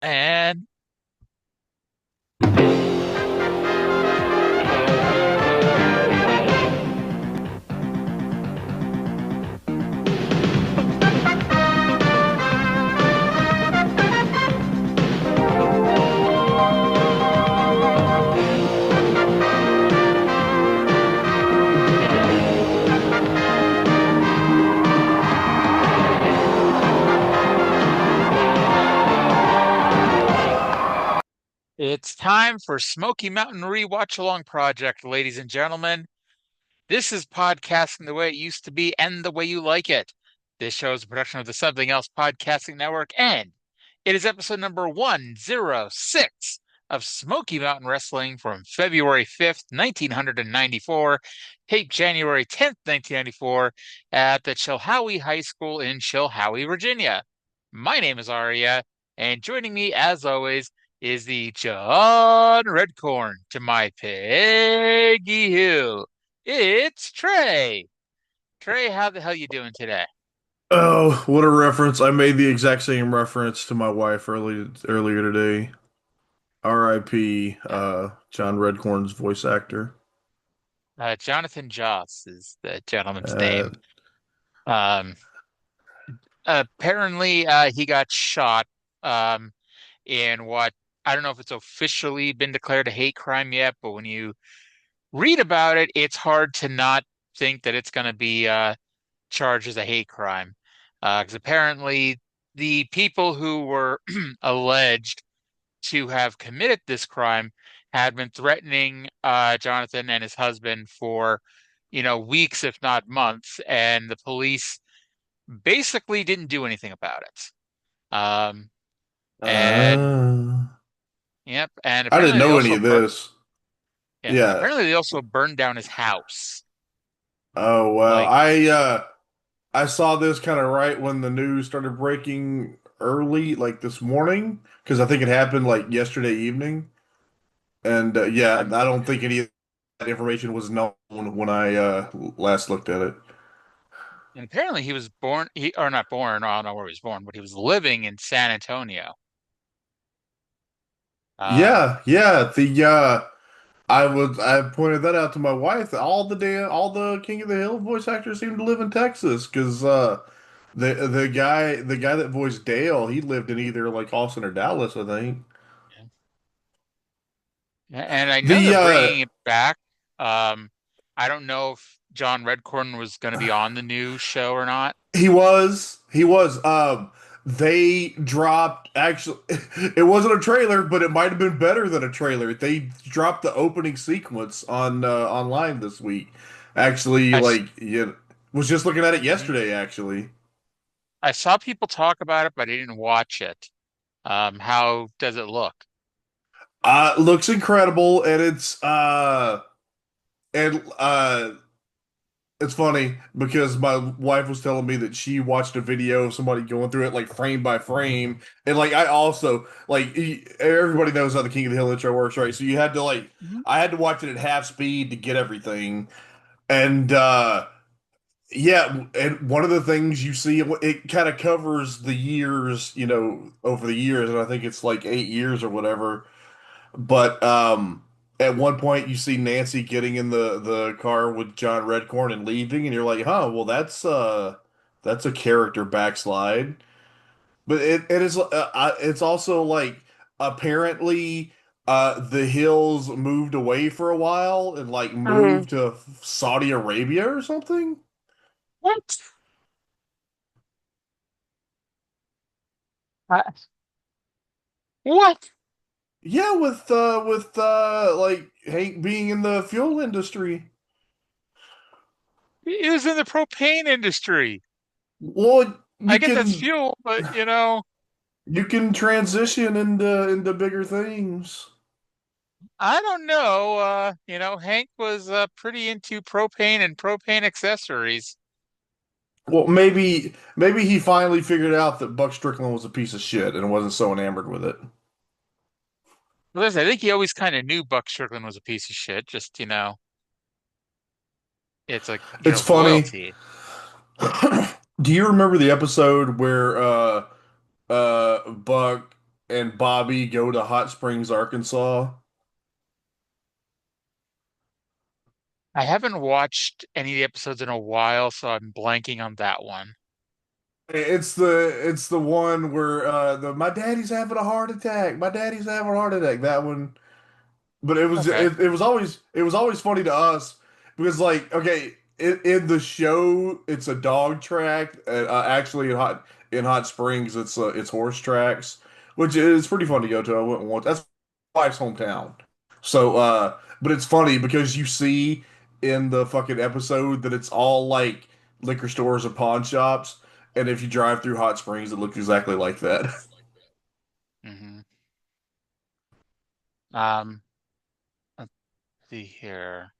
And it's time for Smoky Mountain Rewatch Along Project, ladies and gentlemen. This is podcasting the way it used to be and the way you like it. This show is a production of the Something Else Podcasting Network, and it is episode number 106 of Smoky Mountain Wrestling from February 5th, 1994, taped January 10th, 1994, at the Chilhowie High School in Chilhowie, Virginia. My name is Arya, and joining me, as always, is the John Redcorn to my Peggy Hill. It's Trae. Trae, how the hell you doing today? Oh, what a reference. I made the exact same reference to my wife earlier today. R.I.P. Yeah. John Redcorn's voice actor. Jonathan Joss is the gentleman's Uh, name. Um, Apparently, he got shot um, in what I don't know if it's officially been declared a hate crime yet, but when you read about it, it's hard to not think that it's going to be charged as a hate crime. Because apparently, the people who were alleged to have committed this crime had been threatening Jonathan and his husband for, weeks, if not months, and the police basically didn't do anything about it. Um, and uh, yep, and I didn't apparently they know any also of burnt, this. yeah, Yeah. apparently they also burned down his house. Oh, well. Like, I saw this kind of right when the news started breaking early, like this morning, because I think it happened like yesterday evening. And yeah, um, I don't think any of that information was known when I last looked at it. and apparently he was born, he or not born, I don't know where he was born, but he was living in San Antonio. Um, Yeah, yeah. I pointed that out to my wife. All the King of the Hill voice actors seem to live in Texas because the guy that voiced Dale, he lived in either like Austin or Dallas, I think. and I know they're The bringing it back. Um, I don't know if John Redcorn was going to be on the new show or not. he was they dropped actually it wasn't a trailer, but it might have been better than a trailer. They dropped the opening sequence on online this week. Actually, I, s- like yeah, was just looking at it mhm. yesterday actually. I saw people talk about it, but I didn't watch it. How does it look? Looks incredible, and and it's funny because my wife was telling me that she watched a video of somebody going through it like frame by frame, and like I also everybody knows how the King of the Hill intro works, right? So you had to like Mhm. I had to watch it at half speed to get everything, and yeah, and one of the things you see it kind of covers the years, over the years, and I think it's like 8 years or whatever. But at one point you see Nancy getting in the car with John Redcorn and leaving, and you're like, huh, well that's a character backslide. But it's also like apparently the Hills moved away for a while and like Mm. moved to Saudi Arabia or something. What? Uh, what? Yeah, with like Hank being in the fuel industry. He was in the propane industry. Well, I get that's fuel, but you can transition into bigger things. I don't know. Hank was pretty into propane and propane accessories. Well, maybe he finally figured out that Buck Strickland was a piece of shit and wasn't so enamored with it. Listen, I think he always kind of knew Buck Strickland was a piece of shit. Just, it's like, It's funny. loyalty. Do you remember the episode where Buck and Bobby go to Hot Springs, Arkansas. I haven't watched any of the episodes in a while, so I'm blanking on that one. It's the one where the my daddy's having a heart attack. My daddy's having a heart attack. That one. But Okay. it was always funny to us because like okay in the show it's a dog track actually in Hot Springs it's horse tracks which is pretty fun to go to. I wouldn't want that's my wife's hometown. So but it's funny because you see in the fucking episode that it's all like liquor stores and pawn shops, and if you drive through Hot Springs it looks exactly like that. hmm Um, let's see here.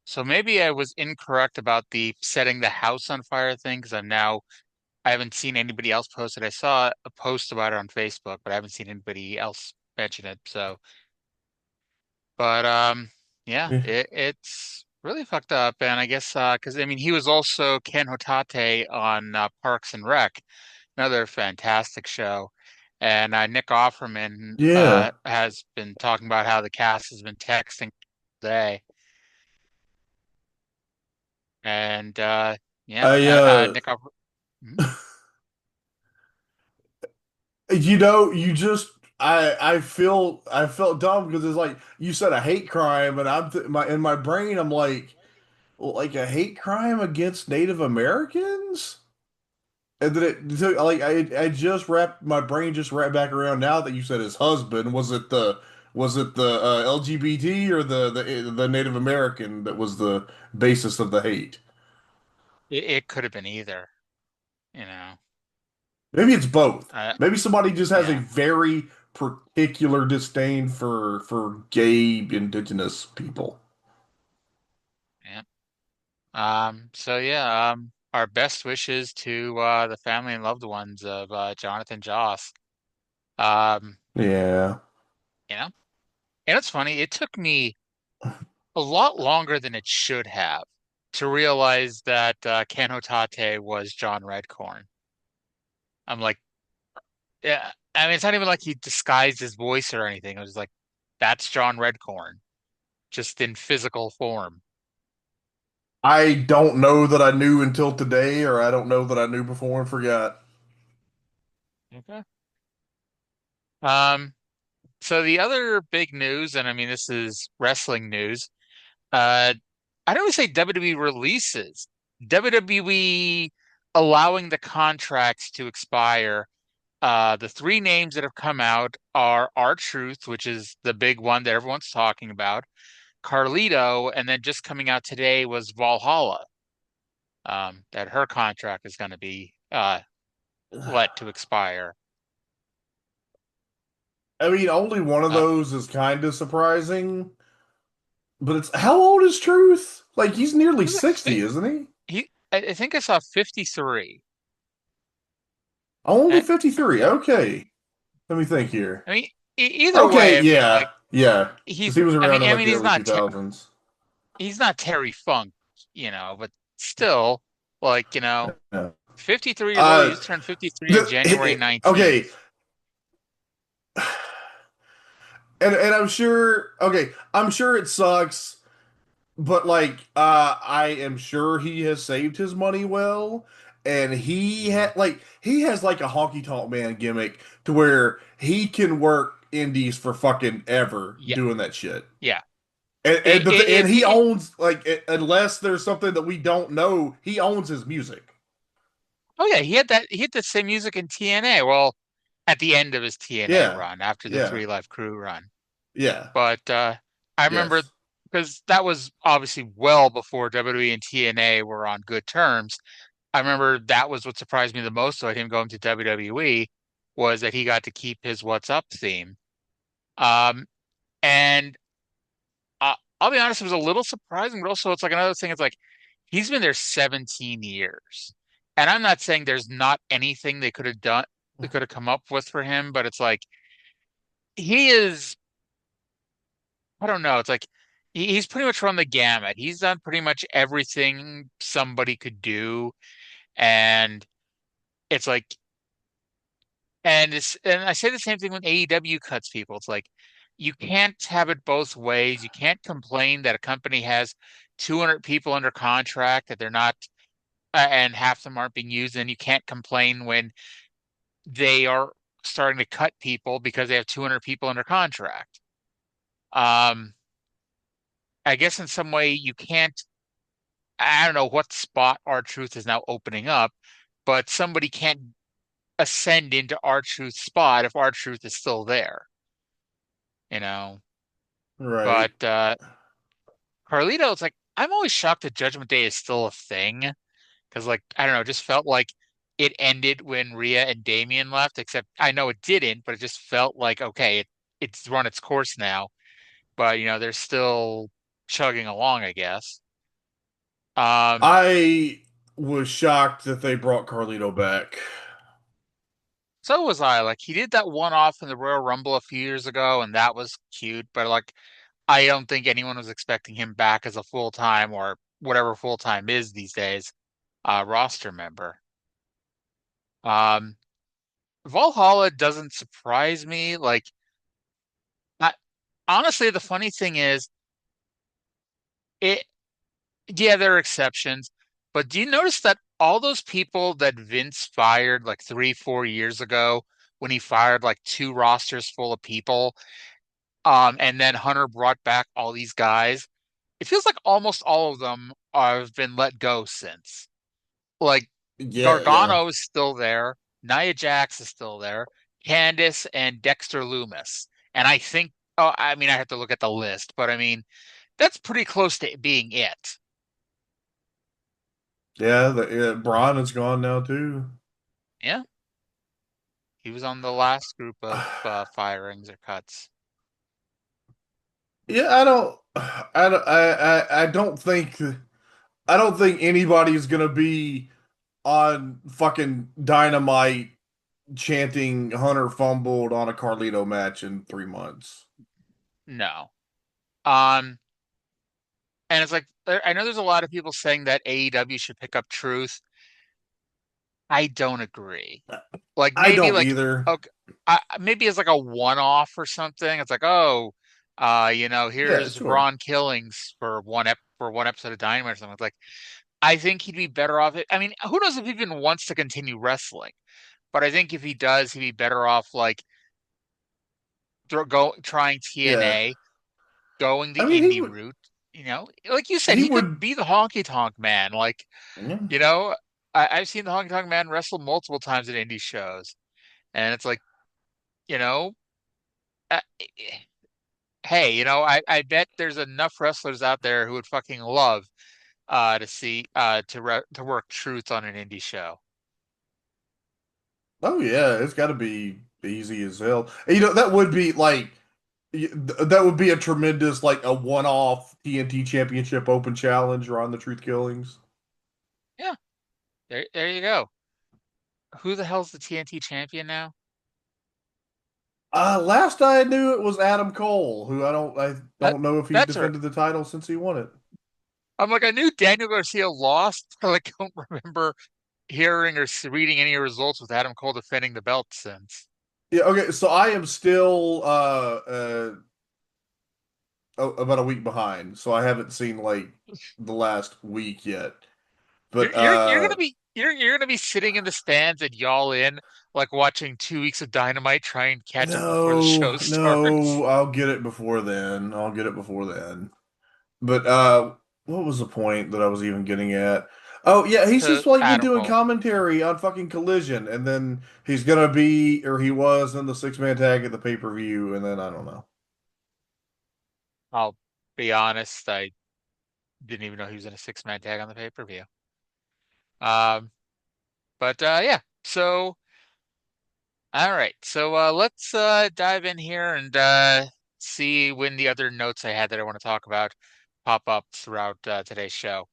So maybe I was incorrect about the setting the house on fire thing because I haven't seen anybody else post it. I saw a post about it on Facebook, but I haven't seen anybody else mention it. So, but yeah, it's really fucked up. And I guess because I mean he was also Ken Hotate on Parks and Rec, another fantastic show. And Nick Offerman Yeah. has been talking about how the cast has been texting today. And yeah, I Nick Offer. Mhm. You know, you just I felt dumb because it's like you said a hate crime, and I'm th my in my brain I'm like a hate crime against Native Americans, and then it took like I just wrapped my brain just wrapped back around now that you said his husband. Was it the LGBT or the Native American that was the basis of the hate? It could have been either, you know. Maybe it's both. Uh, Maybe somebody just has a yeah, very particular disdain for gay indigenous people. yeah. So yeah, our best wishes to the family and loved ones of Jonathan Joss. Um, Yeah. you know, and it's funny, it took me a lot longer than it should have to realize that Ken Hotate was John Redcorn. I'm like, yeah, I mean, it's not even like he disguised his voice or anything. It was like, that's John Redcorn, just in physical form. I don't know that I knew until today, or I don't know that I knew before and forgot. Okay. Um, so the other big news, and I mean, this is wrestling news. Uh, I don't want to say WWE releases, WWE allowing the contracts to expire. The three names that have come out are R-Truth, which is the big one that everyone's talking about, Carlito, and then just coming out today was Valhalla. That her contract is going to be let to expire. I mean, only one of Uh, those is kind of surprising, but it's how old is Truth? Like he's nearly was it 60, isn't he? I think I saw 53. Only Uh, 53. Okay. Let me think here. I mean, either way, Okay, I mean, like yeah. Yeah. Because he was around in I like mean, the early 2000s. he's not Terry Funk, but still, like, 53 years old. He Uh, just turned 53 on January 19th. okay, and I'm sure. Okay, I'm sure it sucks, but like, I am sure he has saved his money well, and Mhm. he has like a honky tonk man gimmick to where he can work indies for fucking ever Yeah, doing that shit. yeah. And If he he, owns unless there's something that we don't know, he owns his music. oh yeah, he had the same music in TNA. Well, at the end of his TNA Yeah, run, after the yeah, Three Life Crew run. yeah, But I remember yes. because that was obviously well before WWE and TNA were on good terms. I remember that was what surprised me the most about him going to WWE was that he got to keep his What's Up theme. Um, and I'll be honest, it was a little surprising, but also it's like another thing. It's like he's been there 17 years, and I'm not saying there's not anything they could have done, they could have come up with for him, but it's like he is. I don't know. It's like he's pretty much run the gamut. He's done pretty much everything somebody could do, and it's like And I say the same thing when AEW cuts people. It's like you can't have it both ways. You can't complain that a company has 200 people under contract that they're not and half of them aren't being used, and you can't complain when they are starting to cut people because they have 200 people under contract. Um, I guess in some way you can't. I don't know what spot R-Truth is now opening up, but somebody can't ascend into R-Truth's spot if R-Truth is still there, you know. Right. But Carlito, it's like I'm always shocked that Judgment Day is still a thing because, like, I don't know, it just felt like it ended when Rhea and Damian left. Except I know it didn't, but it just felt like okay, it's run its course now. But they're still chugging along, I guess. Um, I was shocked that they brought Carlito back. so was I. Like he did that one off in the Royal Rumble a few years ago, and that was cute. But like, I don't think anyone was expecting him back as a full time or whatever full time is these days, roster member. Um, Valhalla doesn't surprise me. Like, I, honestly, the funny thing is, it. Yeah, there are exceptions, but do you notice that all those people that Vince fired like 3, 4 years ago, when he fired like two rosters full of people, and then Hunter brought back all these guys, it feels like almost all of them have been let go since. Like Yeah, yeah. Gargano is still there, Nia Jax is still there, Candice and Dexter Loomis. And I think, oh, I mean, I have to look at the list, but I mean, that's pretty close to being it. Yeah, Braun is gone now too. Yeah, he was on the last group of firings or cuts. Yeah, I don't think anybody's gonna be on fucking Dynamite chanting Hunter fumbled on a Carlito match in 3 months. No. Um, and it's like I know there's a lot of people saying that AEW should pick up Truth. I don't agree. Like I maybe don't like either. okay, maybe as like a one-off or something. It's like oh, Yeah, here's sure. Ron Killings for one episode of Dynamite or something. It's like I think he'd be better off. I mean, who knows if he even wants to continue wrestling? But I think if he does, he'd be better off like trying Yeah. TNA, going the I mean, indie route. Like you said, he he could would be the honky tonk man. Like yeah. you know, I've seen the honky tonk man wrestle multiple times at indie shows, and it's like you know, uh, hey, I bet there's enough wrestlers out there who would fucking love to see to work Truth on an indie show. Oh yeah, it's got to be easy as hell. And, that would be like that would be a tremendous like a one-off TNT Championship Open Challenge on the Truth Killings. Yeah, there you go. Who the hell's the TNT champion now? Last I knew it was Adam Cole, who I That don't know if he's that's right. defended the title since he won it. I'm like I knew Daniel Garcia lost, but I don't remember hearing or reading any results with Adam Cole defending the belt since. Yeah, okay, so I am still about a week behind, so I haven't seen like the last week yet. You're But you're gonna be you're gonna be sitting in the stands at Y'all In, like watching 2 weeks of Dynamite, try and catch up before the show no, starts. no, I'll get it before then. I'll get it before then. But what was the point that I was even getting at? Oh yeah, he's To just like been Adam doing Cole. commentary on fucking Collision, and then he's gonna be, or he was in the six-man tag at the pay-per-view, and then I don't know. I'll be honest, I didn't even know he was in a six-man tag on the pay-per-view. Um, but yeah. So all right. So let's dive in here and see when the other notes I had that I want to talk about pop up throughout today's show.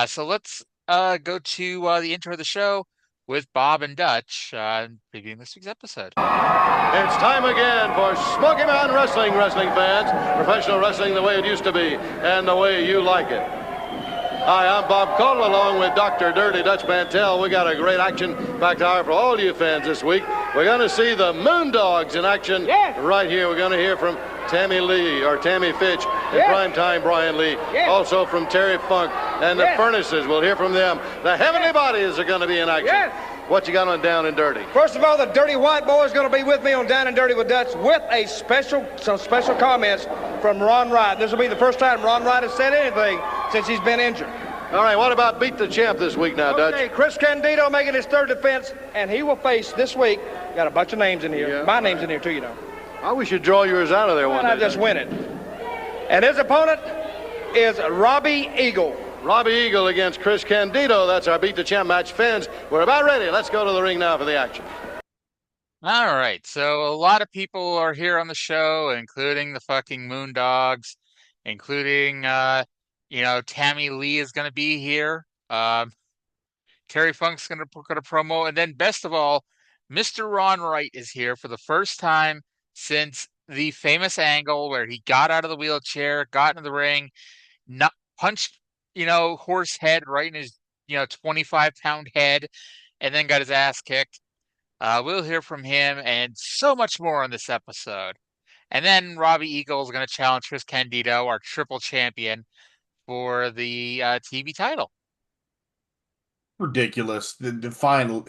So let's go to the intro of the show with Bob and Dutch previewing this week's episode. It's time again for Smoky Mountain Wrestling, wrestling fans. Professional wrestling the way it used to be and the way you like it. Hi, I'm Bob Cole along with Dr. Dirty Dutch Mantel. We got a great action-packed hour for all you fans this week. We're going to see the Moondogs in action right here. We're going to hear from Tammy Fitch, and primetime Brian Lee. Also from Terry Funk and the Furnaces. We'll hear from them. The Heavenly Bodies are going to be in action. What you got on Down and Dirty? First of all, the Dirty White Boy is going to be with me on Down and Dirty with Dutch with some special comments from Ron Wright. This will be the first time Ron Wright has said anything since he's been injured. All right, what about Beat the Champ this week now, Dutch? Okay, Chris Candido making his third defense, and he will face this week. Got a bunch of names in here. Yeah. My name's in here too, you know. Oh, we should draw yours out of there one day. I just win it. And his opponent is Robbie Eagle. Robbie Eagle against Chris Candido. That's our Beat the Champ match. Fans, we're about ready. Let's go to the ring now for the action. All right, so a lot of people are here on the show, including the fucking Moondogs, including Tammy Lee is going to be here. Terry Funk's going to put a promo, and then best of all, Mr. Ron Wright is here for the first time since the famous angle where he got out of the wheelchair, got into the ring, punched horse head right in his 25-pound head, and then got his ass kicked. We'll hear from him and so much more on this episode. And then Robbie Eagle is going to challenge Chris Candido, our triple champion, for the TV title. Ridiculous. The final.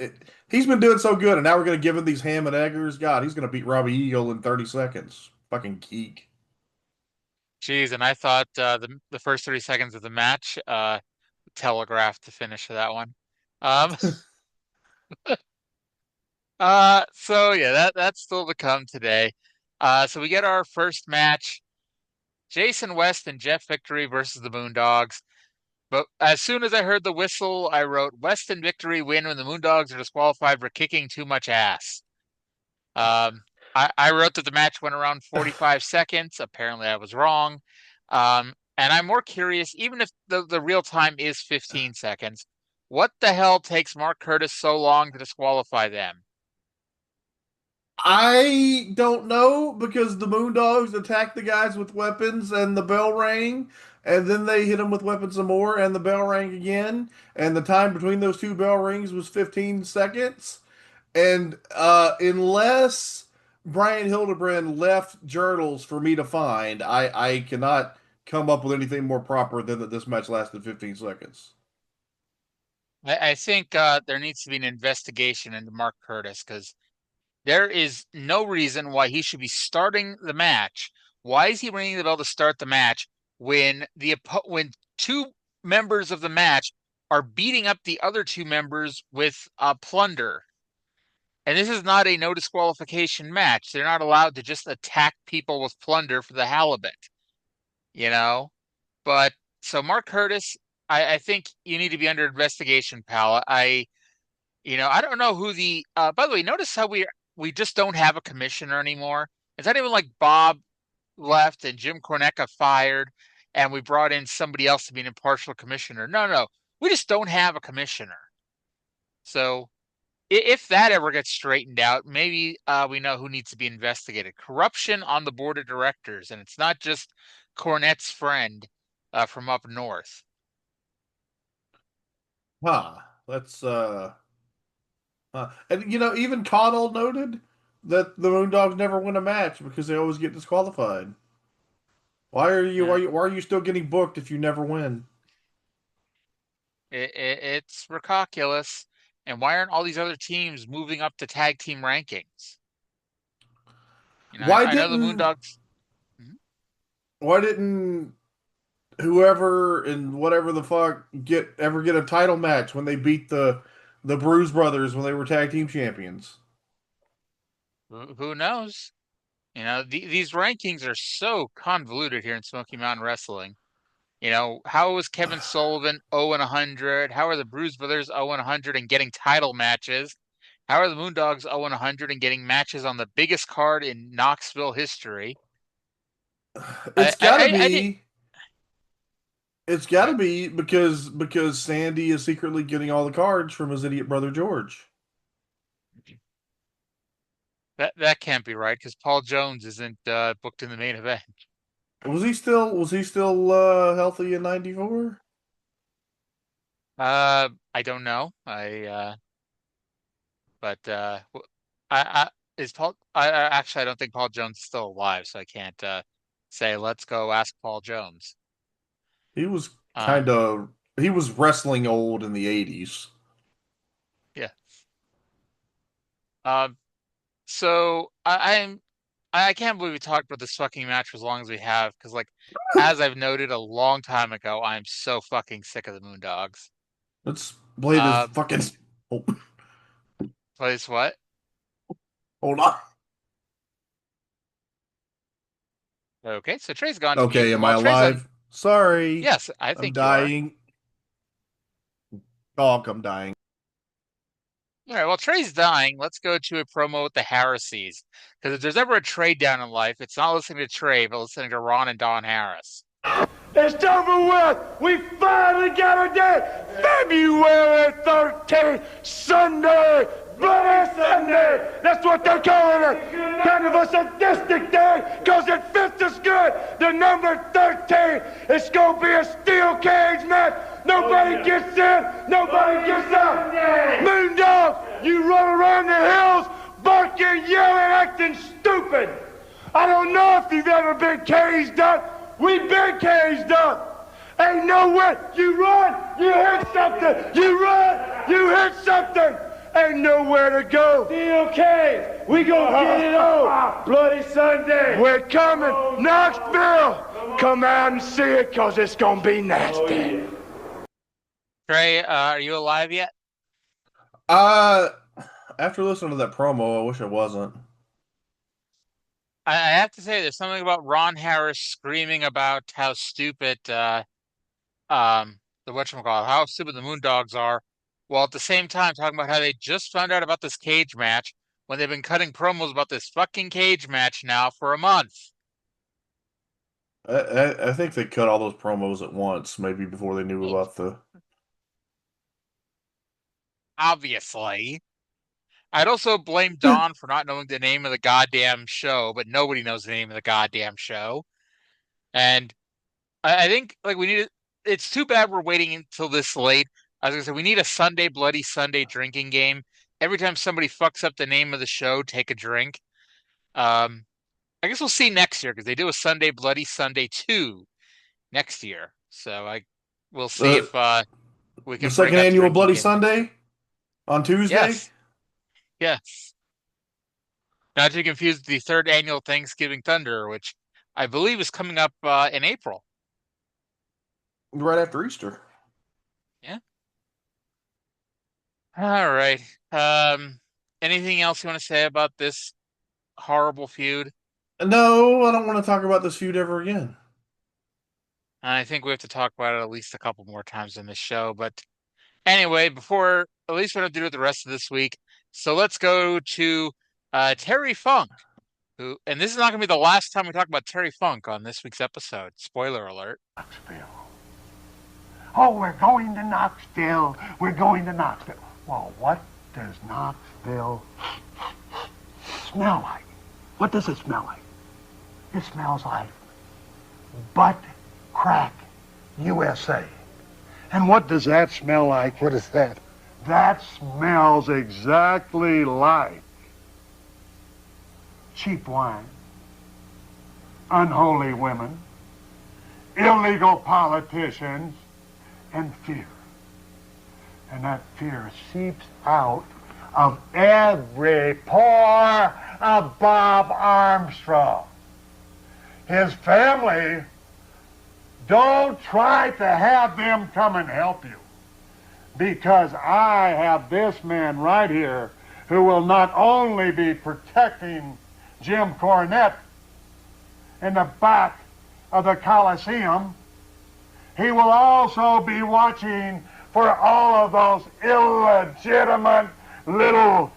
He's been doing so good, and now we're going to give him these ham and eggers. God, he's going to beat Robbie Eagle in 30 seconds. Fucking geek. Jeez, and I thought the first 30 seconds of the match telegraphed the finish of that one. So yeah, that's still to come today. So we get our first match: Jason West and Jeff Victory versus the Moondogs. But as soon as I heard the whistle, I wrote West and Victory win when the Moondogs are disqualified for kicking too much ass. I wrote that the match went around 45 seconds. Apparently, I was wrong. And I'm more curious, even if the real time is 15 seconds, what the hell takes Mark Curtis so long to disqualify them? I don't know, because the Moondogs attacked the guys with weapons and the bell rang, and then they hit them with weapons some more and the bell rang again, and the time between those two bell rings was 15 seconds. And unless Brian Hildebrand left journals for me to find, I cannot come up with anything more proper than that this match lasted 15 seconds. I think there needs to be an investigation into Mark Curtis, because there is no reason why he should be starting the match. Why is he ringing the bell to start the match when two members of the match are beating up the other two members with plunder? And this is not a no disqualification match. They're not allowed to just attack people with plunder for the halibut, But so Mark Curtis, I think you need to be under investigation, pal. I don't know who the. By the way, notice how we just don't have a commissioner anymore. It's not even like Bob left and Jim Cornette got fired, and we brought in somebody else to be an impartial commissioner. No, we just don't have a commissioner. So if that ever gets straightened out, maybe we know who needs to be investigated. Corruption on the board of directors, and it's not just Cornette's friend from up north. Let's and even Connell noted that the Moondogs never win a match because they always get disqualified. Why are you still getting booked if you never win? It's ridiculous. And why aren't all these other teams moving up to tag team rankings? I know the Moondogs. Why didn't whoever and whatever the fuck ever get a title match when they beat the Bruise Brothers when they were tag team champions? Who knows? These rankings are so convoluted here in Smoky Mountain Wrestling. How was Kevin Sullivan 0-100? How are the Bruise Brothers 0-100 and getting title matches? How are the Moondogs 0-100 and getting matches on the biggest card in Knoxville history? It's gotta be because Sandy is secretly getting all the cards from his idiot brother George. That can't be right, because Paul Jones isn't booked in the main event. Was he still healthy in '94? I don't know. But is Paul. Actually, I don't think Paul Jones is still alive, so I can't say let's go ask Paul Jones. He was he was wrestling old in the 80s. Yeah. So I can't believe we talked about this fucking match for as long as we have, because like as I've noted a long time ago, I'm so fucking sick of the Moondogs. Let's play this fucking. Oh, Place what? hold on. Okay, so Trae's gone to mute. Okay, am I While Trae's alive? Sorry. Yes, I I'm think you are. dying. Oh, I'm dying. All right, well, Trae's dying. Let's go to a promo with the Harrises. Because if there's ever a trade down in life, it's not listening to Trae, but listening to Ron and Don Harris. It's over with. We finally got a day. February 13th, Sunday, Bloody Sunday. That's what they're calling it. Kind of a sadistic day because it fits us good. The number 13. It's going to be a steel cage match. Nobody gets in. Nobody gets out. Moondog, you run around the hills barking, yelling, acting stupid. I don't know if you've ever been caged up. We've been caged up. Ain't no way. You run, you hit something. You run, you hit something. Ain't nowhere to go. Steel cage. We gonna get it on. Bloody Sunday. We're coming. Knoxville. Come out and see it, cause it's gonna be nasty. Trae, are you alive yet? After listening to that promo, I wish I wasn't. I have to say, there's something about Ron Harris screaming about how stupid the whatchamacallit, how stupid the Moondogs are, while at the same time talking about how they just found out about this cage match when they've been cutting promos about this fucking cage match now for a month. I think they cut all those promos at once, maybe before they knew about the. Obviously. I'd also blame Don for not knowing the name of the goddamn show, but nobody knows the name of the goddamn show. And I think like it's too bad we're waiting until this late. I was gonna say we need a Sunday Bloody Sunday drinking game. Every time somebody fucks up the name of the show, take a drink. I guess we'll see next year because they do a Sunday Bloody Sunday 2 next year. So we'll see if we can. The second annual Bloody Sunday on Tuesday. Yes. Yes. Not to be confused with the third annual Thanksgiving Thunder, which I believe is coming up in April. Right after Easter. Yeah. All right. Anything else you want to say about this horrible feud? No, I don't want to talk about this feud ever again. I think we have to talk about it at least a couple more times in this show. But anyway, at least we don't do it the rest of this week. So let's go to Terry Funk, and this is not going to be the last time we talk about Terry Funk on this week's episode. Spoiler alert. Knoxville. Oh, we're going to Knoxville. We're going to Knoxville. Well, what does Knoxville smell like? What does it smell like? It smells like butt crack USA. And what does that smell like? What is that? That smells exactly like cheap wine, unholy women, illegal politicians, and fear. And that fear seeps out of every pore of Bob Armstrong. His family, don't try to have them come and help you. Because I have this man right here who will not only be protecting Jim Cornette in the back of the Coliseum, he will also be watching for all of those illegitimate little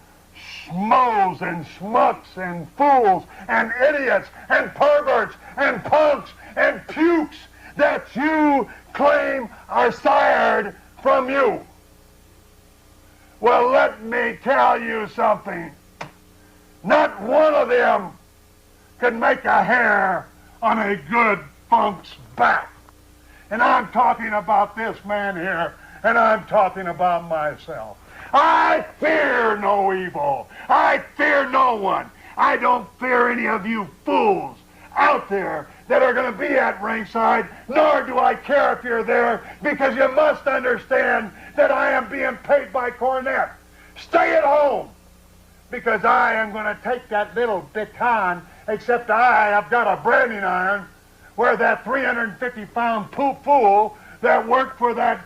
schmoes and schmucks and fools and idiots and perverts and punks and pukes that you claim are sired from you. Well, let me tell you something. Not one of them can make a hair on a good funk's back. And I'm talking about this man here, and I'm talking about myself. I fear no evil. I fear no one. I don't fear any of you fools out there that are going to be at ringside, nor do I care if you're there, because you must understand that I am being paid by Cornette. Stay at home, because I am going to take that little baton, except I have got a branding iron where that 350-pound fool that worked for that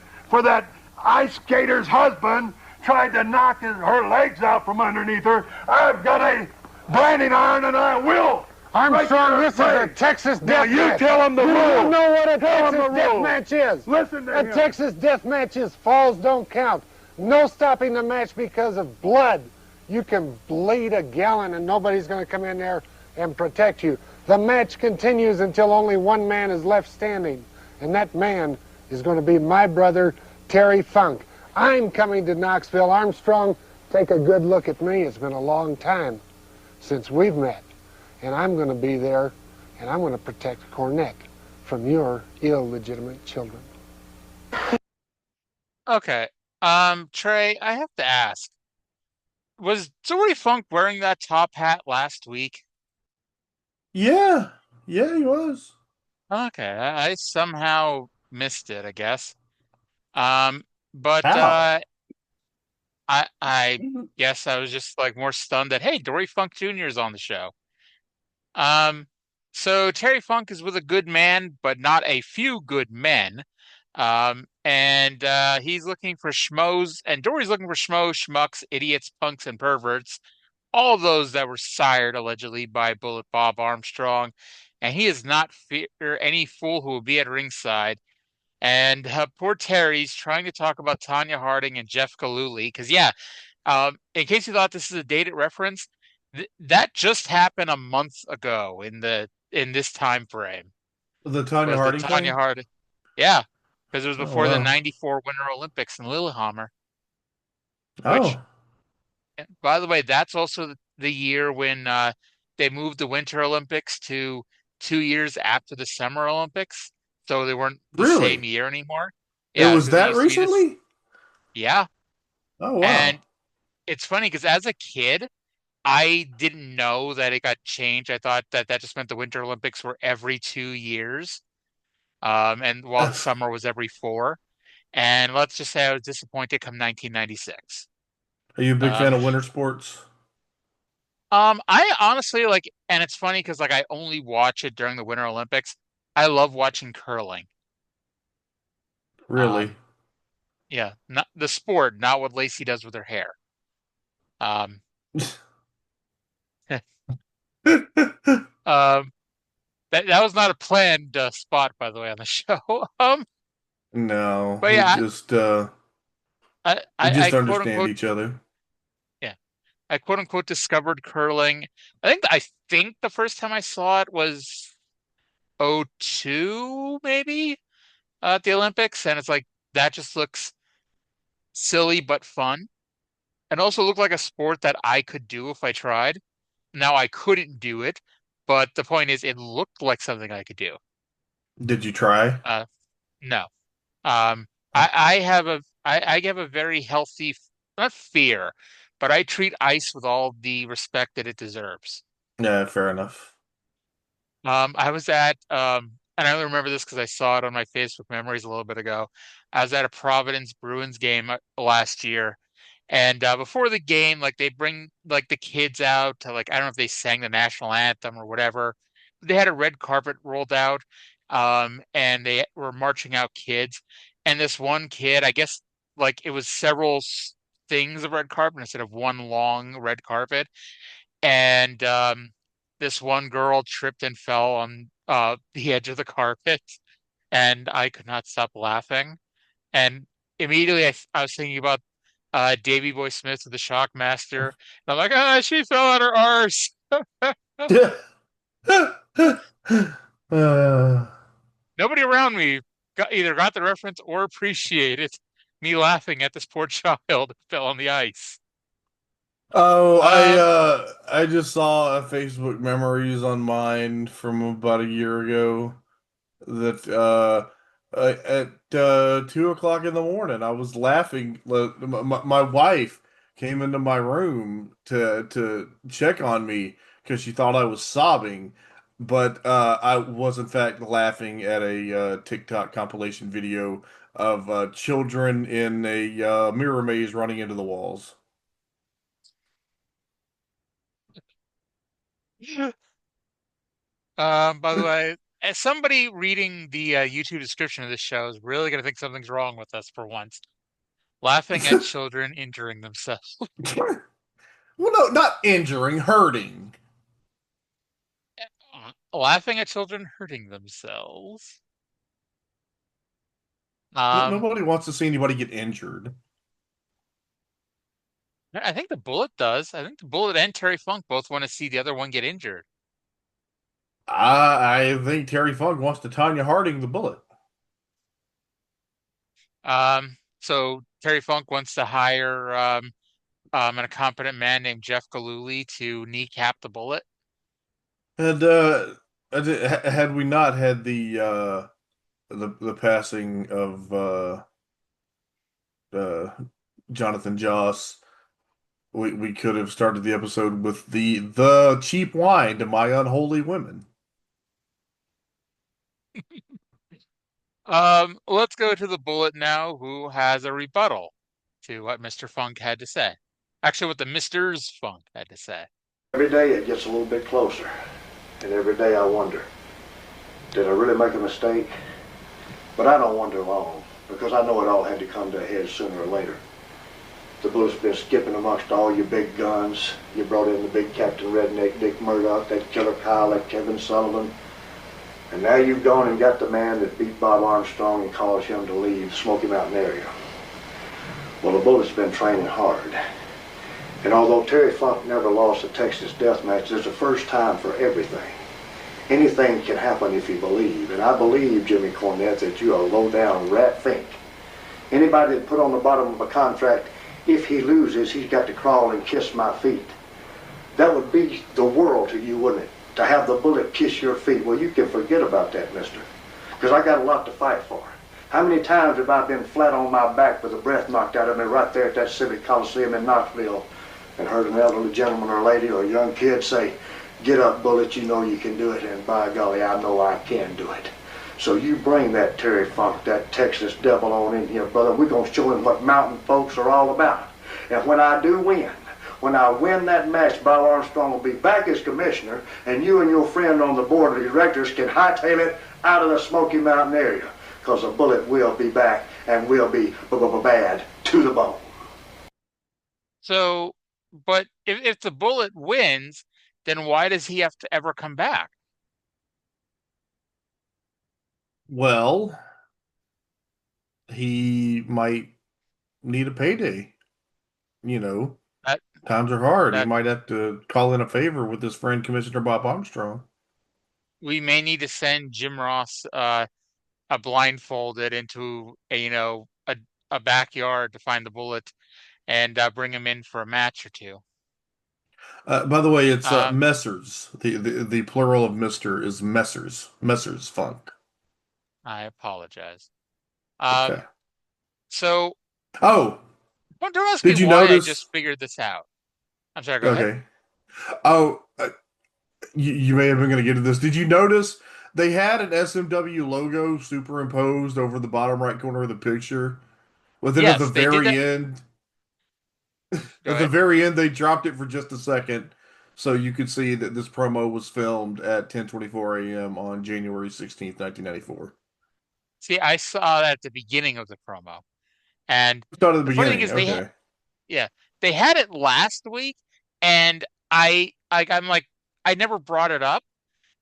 ice skater's husband tried to knock her legs out from underneath her. I've got a branding iron, and I will. Armstrong, this is a Texas death match. Now you tell him the rule. You don't know what a Texas death match is. Listen to him. A Texas death match is falls don't count. No stopping the match because of blood. You can bleed a gallon and nobody's going to come in there and protect you. The match continues until only one man is left standing, and that man is going to be my brother, Terry Funk. I'm coming to Knoxville. Armstrong, take a good look at me. It's been a long time since we've met, and I'm going to be there, and I'm going to protect Cornette from your illegitimate children. Okay. Trae, I have to ask, was Dory Funk wearing that top hat last week? Yeah, he was. Okay, I somehow missed it, I guess. But How? I guess I was just like more stunned that, hey, Dory Funk Jr. is on the show. So Terry Funk is with a good man, but not a few good men. And he's looking for schmoes, and Dory's looking for schmoes, schmucks, idiots, punks, and perverts. All those that were sired allegedly by Bullet Bob Armstrong. And he does not fear any fool who will be at ringside. And poor Terry's trying to talk about Tanya Harding and Jeff Gillooly. Because, in case you thought this is a dated reference, that just happened a month ago in this time frame. The Tanya Harding thing? Harding. Yeah, because it was before the wow. 94 Winter Olympics in Lillehammer. Oh. Which, by the way, that's also the year when they moved the Winter Olympics to 2 years after the Summer Olympics. So they weren't the same year anymore. Yeah, it was that recently? Yeah. Oh, wow. And it's funny because as a kid, I didn't know that it got changed. I thought that just meant the Winter Olympics were every 2 years. And while the summer was every 4. And let's just say I was disappointed come 1996. Are you a big fan of winter sports? I honestly and it's funny because I only watch it during the Winter Olympics. I love watching curling. Really? Yeah, not the sport, not what Lacey does with her hair. That was not a planned spot, by the way, on the show. No, but yeah, we just understand each other. Yeah, I quote unquote discovered curling. I think the first time I saw it was 2002, maybe at the Olympics, and it's like that just looks silly but fun, and also looked like a sport that I could do if I tried. Now I couldn't do it, but the point is, it looked like something I could do. Did you try? No. I have a very healthy, not fear, but I treat ice with all the respect that it deserves. Yeah, fair enough. I was at, and I only remember this because I saw it on my Facebook memories a little bit ago. I was at a Providence Bruins game last year, and before the game, they bring the kids out to I don't know if they sang the national anthem or whatever. They had a red carpet rolled out, and they were marching out kids, and this one kid, I guess it was several things of red carpet instead of one long red carpet, and this one girl tripped and fell on the edge of the carpet, and I could not stop laughing. And immediately I was thinking about Davey Boy Smith with the Shockmaster. And I'm like, she fell on her arse. Nobody around me either got the reference or appreciated me laughing at this poor child who fell on the ice. Oh, I just saw a Facebook memories on mine from about a year ago that At 2 o'clock in the morning. I was laughing. My wife came into my room to check on me because she thought I was sobbing, but I was in fact laughing at a TikTok compilation video of children in a mirror maze running into the walls. By the way, as somebody reading the YouTube description of this show is really going to think something's wrong with us for once. Laughing at children injuring themselves. Well, no, not injuring, hurting. Laughing at children hurting themselves. Um, Nobody wants to see anybody get injured. I think the Bullet does. I think the Bullet and Terry Funk both want to see the other one get injured. I think Terry Funk wants to Tanya Harding the Bullet. So Terry Funk wants to hire an incompetent man named Jeff Galooly to kneecap the Bullet. And had we not had the passing of uh, Jonathan Joss, we could have started the episode with the cheap wine to my unholy women. Let's go to the Bullet now, who has a rebuttal to what Mr. Funk had to say. Actually, what the Misters Funk had to say. Every day it gets a little bit closer, and every day I wonder, did I really make a mistake? But I don't wonder long, because I know it all had to come to a head sooner or later. The Bullet's been skipping amongst all your big guns. You brought in the big Captain Redneck, Dick Murdoch, that Killer Kyle, that Kevin Sullivan. And now you've gone and got the man that beat Bob Armstrong and caused him to leave the Smoky Mountain area. Well, the Bullet's been training hard. And although Terry Funk never lost a Texas death match, there's a first time for everything. Anything can happen if you believe. And I believe, Jimmy Cornette, that you're a low-down rat fink. Anybody that put on the bottom of a contract, if he loses, he's got to crawl and kiss my feet. That would be the world to you, wouldn't it? To have the Bullet kiss your feet. Well, you can forget about that, mister. Because I got a lot to fight for. How many times have I been flat on my back with the breath knocked out of me right there at that Civic Coliseum in Knoxville and heard an elderly gentleman or lady or a young kid say, "Get up, Bullet, you know you can do it," and by golly, I know I can do it. So you bring that Terry Funk, that Texas devil on in here, brother. We're going to show him what mountain folks are all about. And when I do win, when I win that match, Bob Armstrong will be back as commissioner, and you and your friend on the board of directors can hightail it out of the Smoky Mountain area, because the Bullet will be back and will be bad to the bone. So, but if the Bullet wins, then why does he have to ever come back? Well, he might need a payday. You know, That times are hard. He that might have to call in a favor with his friend Commissioner Bob Armstrong. we may need to send Jim Ross a blindfolded into a backyard to find the Bullet and bring him in for a match or two. By the way, it's Um, Messers. The plural of Mister is Messers. Messers Funk. I apologize. Okay. So Oh, don't ask me did you why I notice? just figured this out. I'm sorry, go ahead. Okay. Oh, you may have been going to get to this. Did you notice they had an SMW logo superimposed over the bottom right corner of the picture? But then at the Yes, they did very that. end, Go at the ahead. very end, they dropped it for just a second, so you could see that this promo was filmed at 10:24 a.m. on January 16th, 1994. See, I saw that at the beginning of the promo. And Start at the the funny thing beginning. is Okay. yeah, they had it last week and I'm like I never brought it up,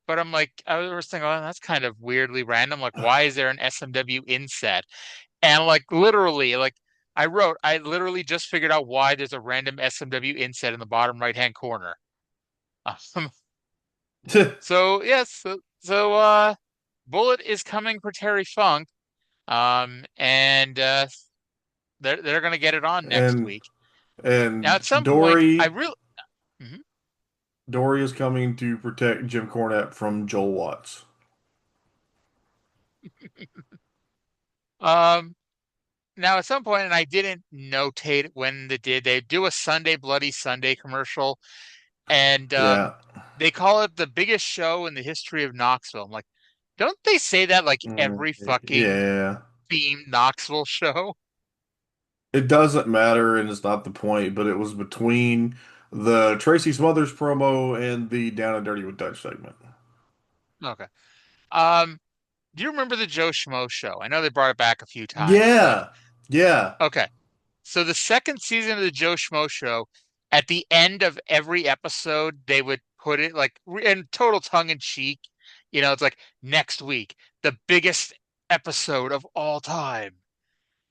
but I'm like I was thinking, oh, that's kind of weirdly random. Like, why is there an SMW inset? And like literally, like I literally just figured out why there's a random SMW inset in the bottom right-hand corner. Um, so yes, Bullet is coming for Terry Funk. And they're gonna get it on next and week. Now, and at some point, I Dory really, Mhm. Dory is coming to protect Jim Cornette from Joel Watts. Um, Now at some point, and I didn't notate when they do a Sunday Bloody Sunday commercial, and Yeah. they call it the biggest show in the history of Knoxville. I'm like, don't they say that like every fucking Yeah. themed Knoxville show? It doesn't matter, and it's not the point, but it was between the Tracy Smothers promo and the Down and Dirty with Dutch segment. Okay. Um, do you remember the Joe Schmo show? I know they brought it back a few times, but Yeah. Yeah. okay. So the second season of the Joe Schmo show, at the end of every episode, they would put it like in total tongue in cheek. It's like next week, the biggest episode of all time.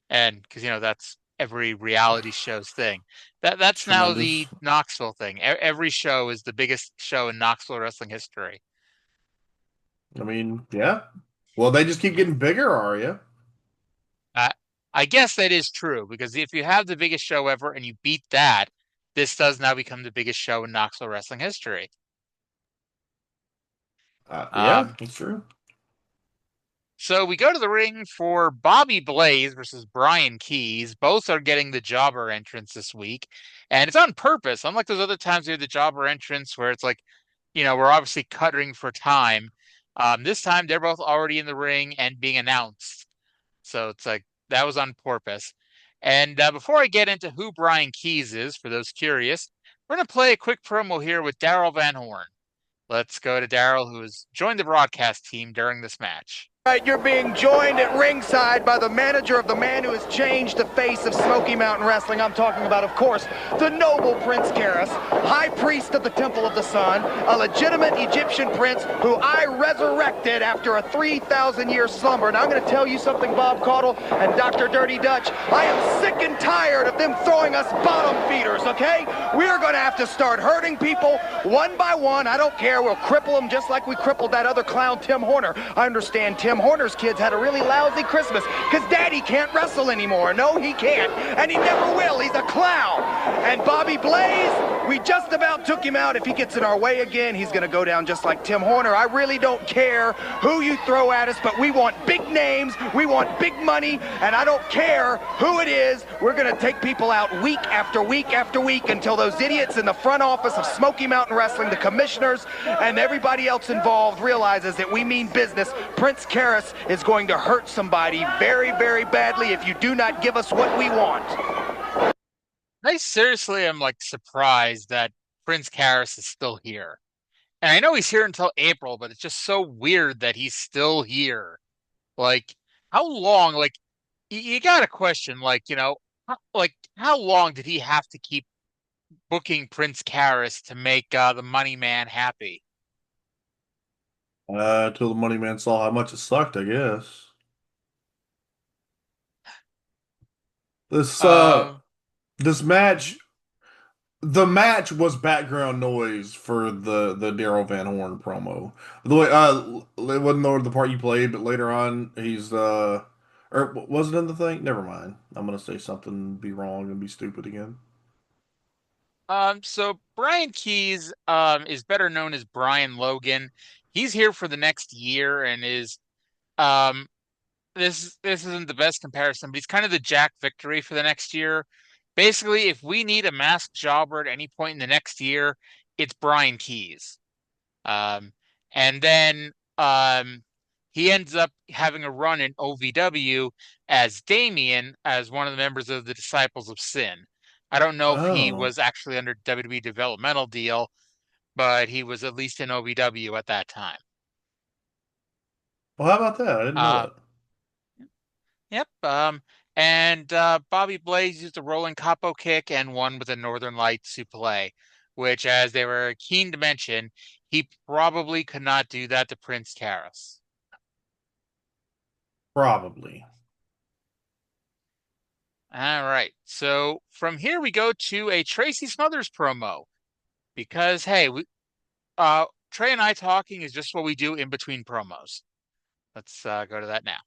And because that's every reality show's thing. That's now Tremendous. the Knoxville thing. Every show is the biggest show in Knoxville wrestling history. I mean, yeah. Well, they just keep Yeah. getting bigger, Arya. I I guess that is true because if you have the biggest show ever and you beat that, this does now become the biggest show in Knoxville wrestling history. Yeah, Um, that's true. so we go to the ring for Bobby Blaze versus Brian Keys. Both are getting the jobber entrance this week, and it's on purpose. Unlike those other times we had the jobber entrance where it's like, we're obviously cutting for time. This time they're both already in the ring and being announced. So it's like that was on purpose. And before I get into who Brian Keys is, for those curious, we're going to play a quick promo here with Daryl Van Horn. Let's go to Daryl, who has joined the broadcast team during this match. Right, you're being joined at ringside by the manager of the man who has changed the face of Smoky Mountain Wrestling. I'm talking about, of course, the noble Prince Karras, high priest of the Temple of the Sun, a legitimate Egyptian prince who I resurrected after a 3,000-year slumber. Now, I'm going to tell you something, Bob Caudle and Dr. Dirty Dutch. I am sick and tired of them throwing us bottom feeders, okay? We're going to have to start hurting people one by one. I don't care. We'll cripple them just like we crippled that other clown, Tim Horner. I understand Tim Horner's kids had a really lousy Christmas because Daddy can't wrestle anymore. No, he can't, and he never will. He's a clown. And Bobby Blaze, we just about took him out. If he gets in our way again, he's going to go down just like Tim Horner. I really don't care who you throw at us, but we want big names, we want big money, and I don't care who it is. We're going to take people out week after week after week until those idiots in the front office of Smoky Mountain Wrestling, the commissioners, and everybody else involved realizes that we mean business. Prince Karras is going to hurt somebody very, very badly if you do not give us what we want. I seriously am like surprised that Prince Karras is still here. And I know he's here until April, but it's just so weird that he's still here. Like, how long? Like, you got to question, like, like how long did he have to keep booking Prince Karras to make the Money Man happy? Till the money man saw how much it sucked, I guess. This Um, this match, the match was background noise for the Daryl Van Horn promo. The way it wasn't the part you played, but later on or was it in the thing? Never mind. I'm gonna say something, be wrong, and be stupid again. so Brian Keys is better known as Brian Logan. He's here for the next year and is um this isn't the best comparison, but he's kind of the Jack Victory for the next year. Basically, if we need a masked jobber at any point in the next year, it's Brian Keys. Um, and then he ends up having a run in OVW as Damien, as one of the members of the Disciples of Sin. I don't know if he Oh, was actually under WWE developmental deal, but he was at least in OVW at that time. well, how about that? I didn't know Uh, that. Yep. And Bobby Blaze used a rolling capo kick and won with a Northern Light suplex, which, as they were keen to mention, he probably could not do that to Prince Karras. Probably. All right. So from here we go to a Tracy Smothers promo because hey, Trae and I talking is just what we do in between promos. Let's go to that now.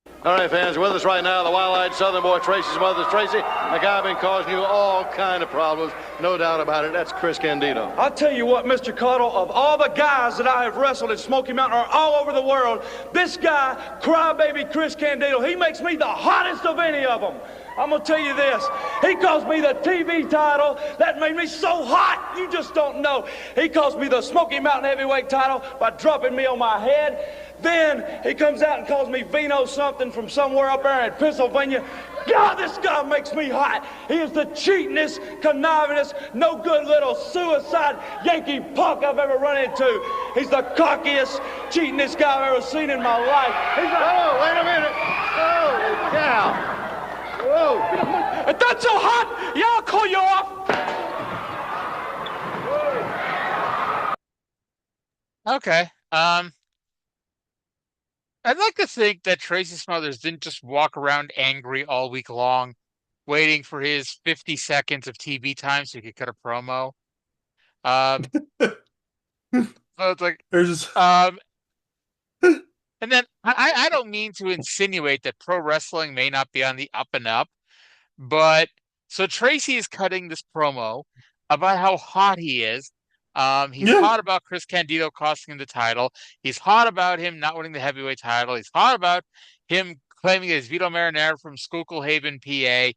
All right, fans, with us right now, the wild-eyed Southern boy, Tracy's mother, Tracy, a guy been causing you all kind of problems, no doubt about it. That's Chris Candido. I'll tell you what, Mr. Cottle, of all the guys that I have wrestled at Smoky Mountain or all over the world, this guy, Crybaby Chris Candido, he makes me the hottest of any of them. I'm going to tell you this. He calls me the TV title. That made me so hot, you just don't know. He calls me the Smoky Mountain Heavyweight title by dropping me on my head. Then he comes out and calls me Vino something from somewhere up there in Pennsylvania. God, this guy makes me hot. He is the cheatingest, connivingest, no good little suicide Yankee punk I've ever run into. He's the cockiest, cheatingest guy I've ever seen in my life. He's like, oh, wait a minute. Holy cow. Whoa. If that's so hot, yeah, I'll call you off. Okay. I'd like to think that Tracy Smothers didn't just walk around angry all week long, waiting for his 50 seconds of TV time so he could cut a promo. So it's like, and then I don't mean to insinuate that pro wrestling may not be on the up and up, but so Tracy is cutting this promo about how hot he is. He's hot about Chris Candido costing him the title. He's hot about him not winning the heavyweight title. He's hot about him claiming his Vito Marinara from Schuylkill Haven, PA.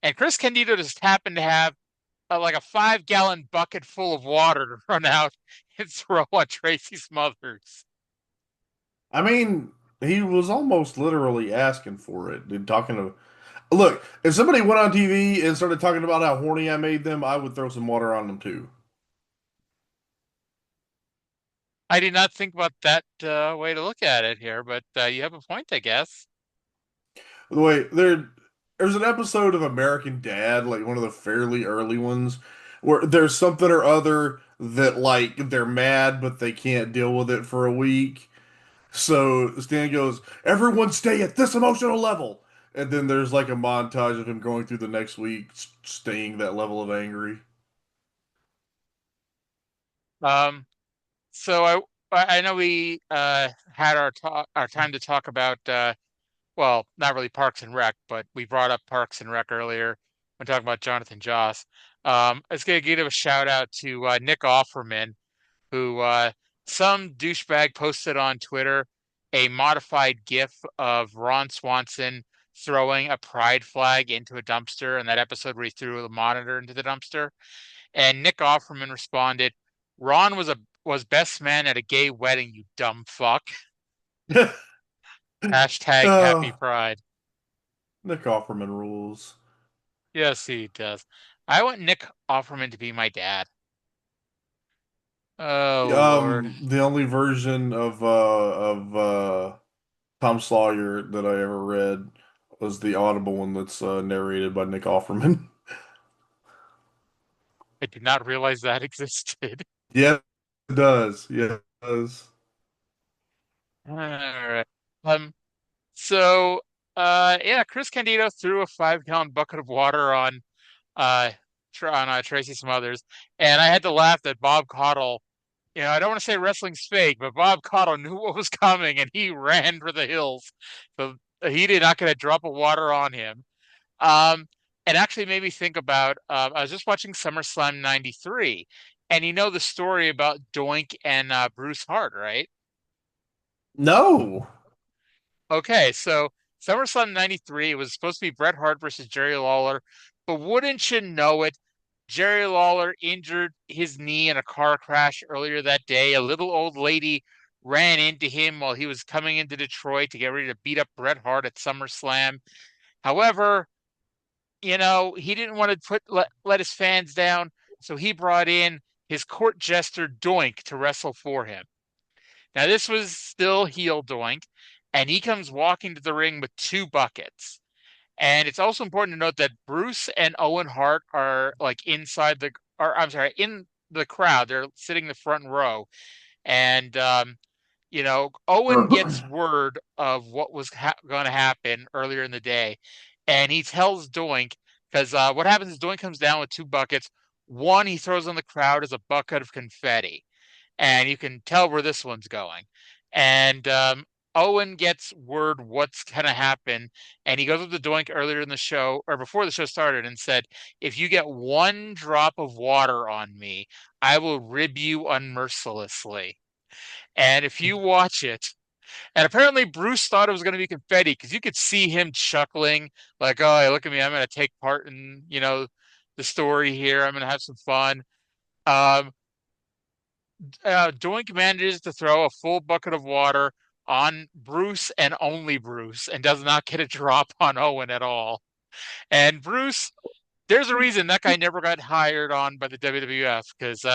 And Chris Candido just happened to have like a 5-gallon bucket full of water to run out and throw on Tracy Smothers. I mean, he was almost literally asking for it and talking to. Look, if somebody went on TV and started talking about how horny I made them, I would throw some water on them too. I did not think about that way to look at it here, but you have a point, I guess. Wait, there's an episode of American Dad, like one of the fairly early ones, where there's something or other that like they're mad but they can't deal with it for a week. So Stan goes, "Everyone stay at this emotional level," and then there's like a montage of him going through the next week, staying that level of angry. So I know we had our time to talk about well, not really Parks and Rec, but we brought up Parks and Rec earlier when talking about Jonathan Joss. I was gonna give a shout out to Nick Offerman, who some douchebag posted on Twitter a modified GIF of Ron Swanson throwing a pride flag into a dumpster in that episode where he threw the monitor into the dumpster. And Nick Offerman responded, "Ron was best man at a gay wedding, you dumb fuck." Hashtag happy pride. Nick Offerman rules. Yes, he does. I want Nick Offerman to be my dad. Oh, Lord. The only version of Tom Sawyer that I ever read was the Audible one that's narrated by Nick Offerman. I did not realize that existed. Yeah, it does. Yeah, it does. All right. So yeah, Chris Candido threw a 5-gallon bucket of water on Tracy Smothers, and I had to laugh that Bob Caudle, I don't want to say wrestling's fake, but Bob Caudle knew what was coming and he ran for the hills. So he did not get a drop of water on him. It actually made me think about I was just watching SummerSlam 93, and you know the story about Doink and Bruce Hart, right? No. Okay, so SummerSlam 93, it was supposed to be Bret Hart versus Jerry Lawler, but wouldn't you know it, Jerry Lawler injured his knee in a car crash earlier that day. A little old lady ran into him while he was coming into Detroit to get ready to beat up Bret Hart at SummerSlam. However, he didn't want to let his fans down, so he brought in his court jester Doink to wrestle for him. Now, this was still heel Doink, and he comes walking to the ring with 2 buckets. And it's also important to note that Bruce and Owen Hart are like in the crowd. They're sitting in the front row. And, Owen gets word of what was going to happen earlier in the day. And he tells Doink, because what happens is Doink comes down with 2 buckets. One he throws on the crowd as a bucket of confetti. And you can tell where this one's going. And Owen gets word what's going to happen, and he goes up to Doink earlier in the show, or before the show started, and said, if you get one drop of water on me, I will rib you unmercilessly. And if you watch it, and apparently Bruce thought it was going to be confetti because you could see him chuckling, like, oh, hey, look at me, I'm going to take part in, the story here. I'm going to have some fun. Um, Doink manages to throw a full bucket of water on Bruce and only Bruce and does not get a drop on Owen at all. And Bruce, there's a reason that guy never got hired on by the WWF because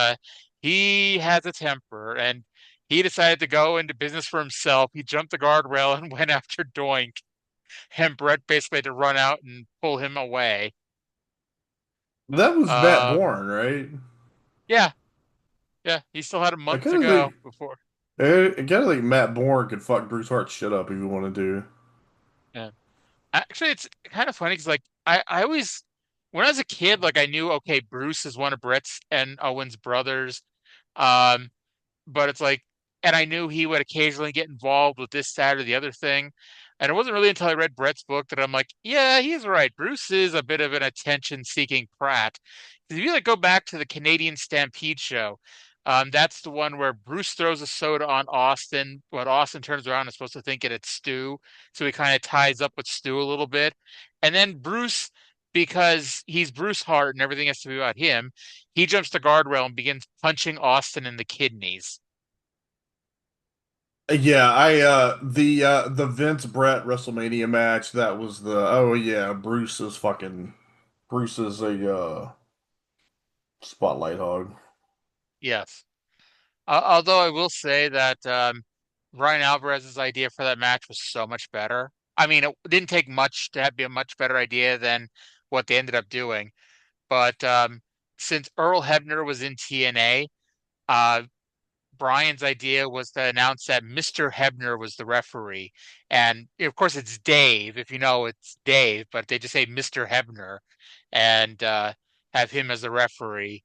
he has a temper and he decided to go into business for himself. He jumped the guardrail and went after Doink. And Brett basically had to run out and pull him away. That was Matt Bourne, right? Yeah. Yeah, he still had a month to go before. I kind of think Matt Bourne could fuck Bruce Hart's shit up if he wanted to. Yeah. Actually, it's kind of funny because, like, I always, when I was a kid, like, I knew, okay, Bruce is one of Brett's and Owen's brothers. Um, but it's like, and I knew he would occasionally get involved with this, that, or the other thing. And it wasn't really until I read Brett's book that I'm like, yeah, he's right. Bruce is a bit of an attention-seeking prat. If you like go back to the Canadian Stampede show, that's the one where Bruce throws a soda on Austin, but Austin turns around and is supposed to think it's Stu. So he kind of ties up with Stu a little bit. And then Bruce, because he's Bruce Hart and everything has to be about him, he jumps the guardrail and begins punching Austin in the kidneys. Yeah, the Vince Brett WrestleMania match, that was Bruce is a spotlight hog. Yes. Although I will say that Ryan Alvarez's idea for that match was so much better. I mean, it didn't take much to be a much better idea than what they ended up doing. But since Earl Hebner was in TNA, Brian's idea was to announce that Mr. Hebner was the referee. And of course, it's Dave. If you know, it's Dave, but they just say Mr. Hebner and have him as the referee.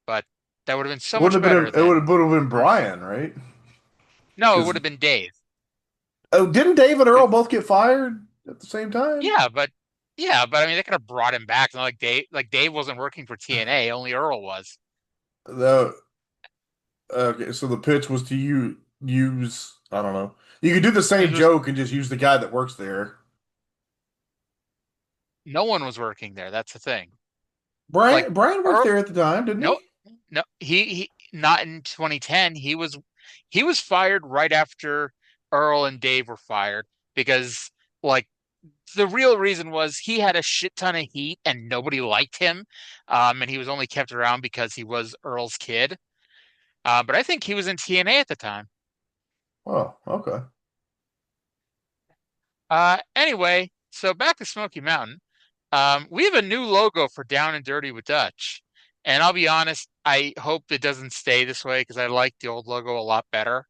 But that would have been so much better. It would have been Brian, right? No, it would have been Dave. Oh, didn't Dave and Earl both get fired at the same time? Yeah, but I mean, they could have brought him back. Not like Dave wasn't working for TNA, only Earl was. Okay, so the pitch was to use, I don't know. You could do the same joke and just use the guy that works there. No one was working there. That's the thing. Brian worked there at the time, didn't he? No, he not in 2010. He was fired right after Earl and Dave were fired because, like, the real reason was he had a shit ton of heat and nobody liked him, and he was only kept around because he was Earl's kid. But I think he was in TNA at the time. Oh, okay. Anyway, so back to Smoky Mountain. We have a new logo for Down and Dirty with Dutch. And I'll be honest, I hope it doesn't stay this way because I like the old logo a lot better.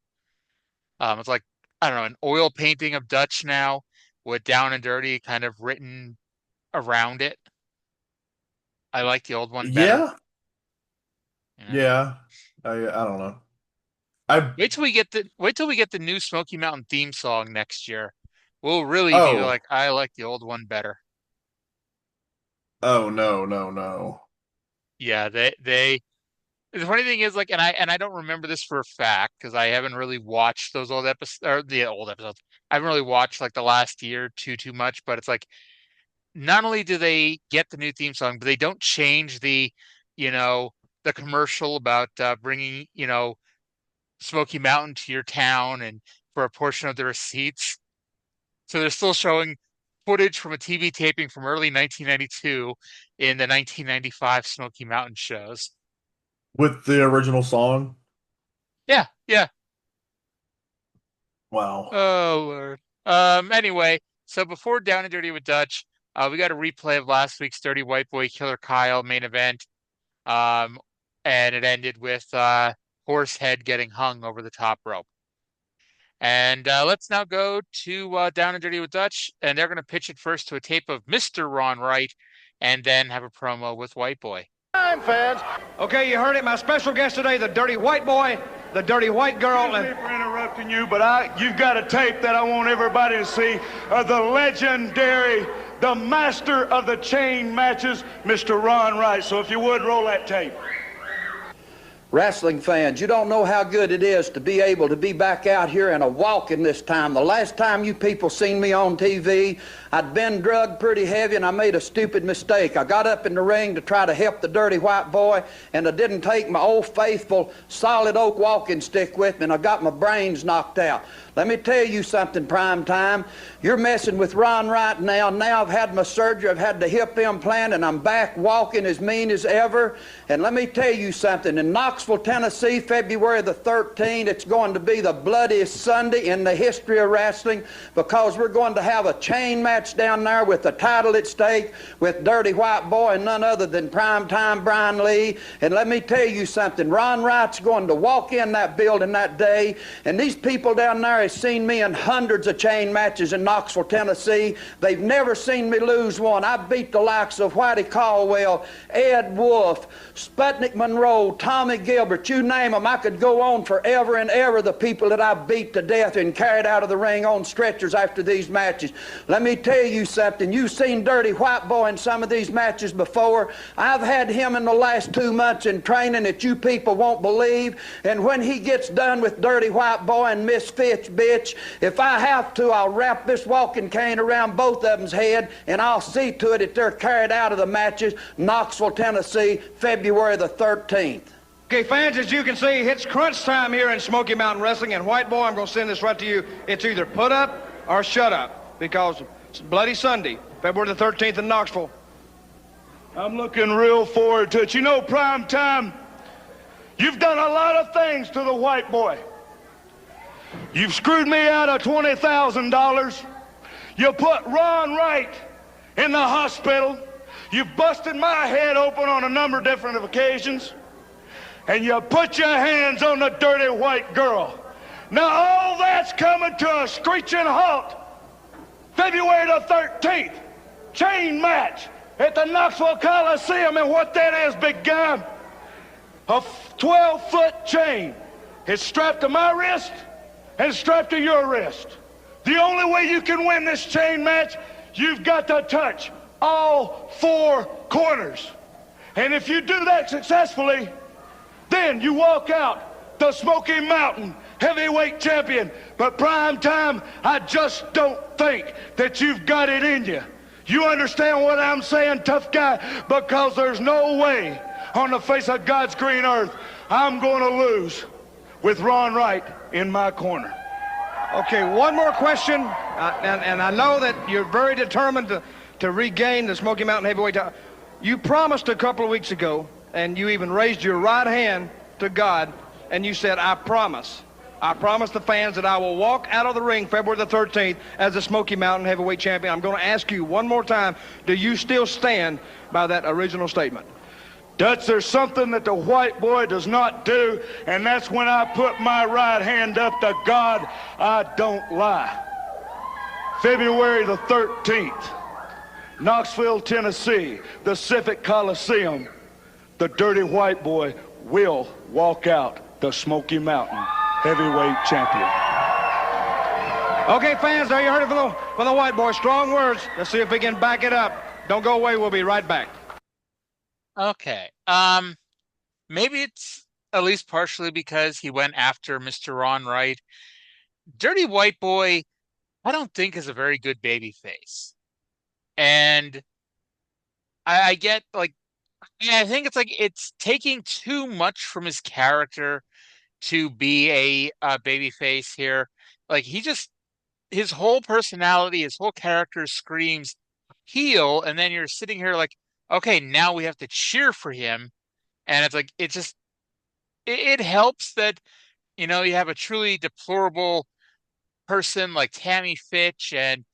It's like, I don't know, an oil painting of Dutch now with Down and Dirty kind of written around it. I like the old one better. Yeah. I don't know. Wait till we get the new Smoky Mountain theme song next year. We'll really be like, I like the old one better. Oh no. Yeah, they the funny thing is, like, and I don't remember this for a fact because I haven't really watched those old episodes or the old episodes. I haven't really watched like the last year too much, but it's like not only do they get the new theme song, but they don't change the commercial about bringing, Smoky Mountain to your town and for a portion of the receipts. So they're still showing footage from a TV taping from early 1992 in the 1995 Smoky Mountain shows. With the original song? Yeah. Wow. Oh, Lord. Anyway, so before Down and Dirty with Dutch, we got a replay of last week's Dirty White Boy Killer Kyle main event. And it ended with Horsehead getting hung over the top rope. And let's now go to Down and Dirty with Dutch, and they're going to pitch it first to a tape of Mr. Ron Wright, and then have a promo with White Boy. Time, fans. Okay, you heard it. My special guest today, the Dirty White Boy, the Dirty White Girl, and interrupting you, but you've got a tape that I want everybody to see of the legendary, the master of the chain matches, Mr. Ron Wright. So if you would, roll that tape. Wrestling fans, you don't know how good it is to be able to be back out here and walking this time. The last time you people seen me on TV, I'd been drugged pretty heavy and I made a stupid mistake. I got up in the ring to try to help the dirty white boy, and I didn't take my old faithful solid oak walking stick with me, and I got my brains knocked out. Let me tell you something, Prime Time. You're messing with Ron Wright now. Now I've had my surgery, I've had the hip implant, and I'm back walking as mean as ever. And let me tell you something. In Knoxville, Tennessee, February the 13th, it's going to be the bloodiest Sunday in the history of wrestling, because we're going to have a chain match down there with the title at stake with Dirty White Boy and none other than Primetime Brian Lee. And let me tell you something. Ron Wright's going to walk in that building that day, and these people down there have seen me in hundreds of chain matches in Knoxville, Tennessee. They've never seen me lose one. I beat the likes of Whitey Caldwell, Ed Wolf, Sputnik Monroe, Tommy Gilbert, you name them. I could go on forever and ever, the people that I beat to death and carried out of the ring on stretchers after these matches. Let me tell you something. You've seen Dirty White Boy in some of these matches before. I've had him in the last 2 months in training that you people won't believe. And when he gets done with Dirty White Boy and Miss Fitch, bitch, if I have to, I'll wrap this walking cane around both of them's head, and I'll see to it that they're carried out of the matches. Knoxville, Tennessee, February the 13th. Okay, fans, as you can see, it's crunch time here in Smoky Mountain Wrestling, and White Boy, I'm going to send this right to you. It's either put up or shut up, because it's Bloody Sunday, February the 13th in Knoxville. I'm looking real forward to it. You know, Prime Time, you've done a lot of things to the White Boy. You've screwed me out of $20,000. You put Ron Wright in the hospital. You've busted my head open on a number of different occasions. And you put your hands on the dirty white girl. Now all that's coming to a screeching halt. February the 13th, chain match at the Knoxville Coliseum. And what that is, big guy, a 12-foot chain. It's strapped to my wrist and strapped to your wrist. The only way you can win this chain match, you've got to touch all 4 corners. And if you do that successfully, then you walk out the Smoky Mountain Heavyweight Champion. But Prime Time, I just don't think that you've got it in you. You understand what I'm saying, tough guy? Because there's no way on the face of God's green earth I'm going to lose with Ron Wright in my corner. Okay, one more question, and I know that you're very determined to regain the Smoky Mountain Heavyweight title. You promised a couple of weeks ago, and you even raised your right hand to God, and you said, I promise the fans that I will walk out of the ring February the 13th as the Smoky Mountain Heavyweight Champion. I'm going to ask you one more time, do you still stand by that original statement? Dutch, there's something that the White Boy does not do, and that's when I put my right hand up to God, I don't lie. February the 13th, Knoxville, Tennessee, the Civic Coliseum, the Dirty White Boy will walk out the Smoky Mountain Heavyweight Champion. Okay, fans, there you heard it from the White Boy. Strong words. Let's see if we can back it up. Don't go away. We'll be right back. Okay. Maybe it's at least partially because he went after Mr. Ron Wright. Dirty White Boy, I don't think is a very good baby face. And I get like, I think it's like it's taking too much from his character to be a baby face here. Like his whole personality, his whole character screams heel, and then you're sitting here like, okay, now we have to cheer for him. And it's like, it helps that, you have a truly deplorable person like Tammy Fitch and,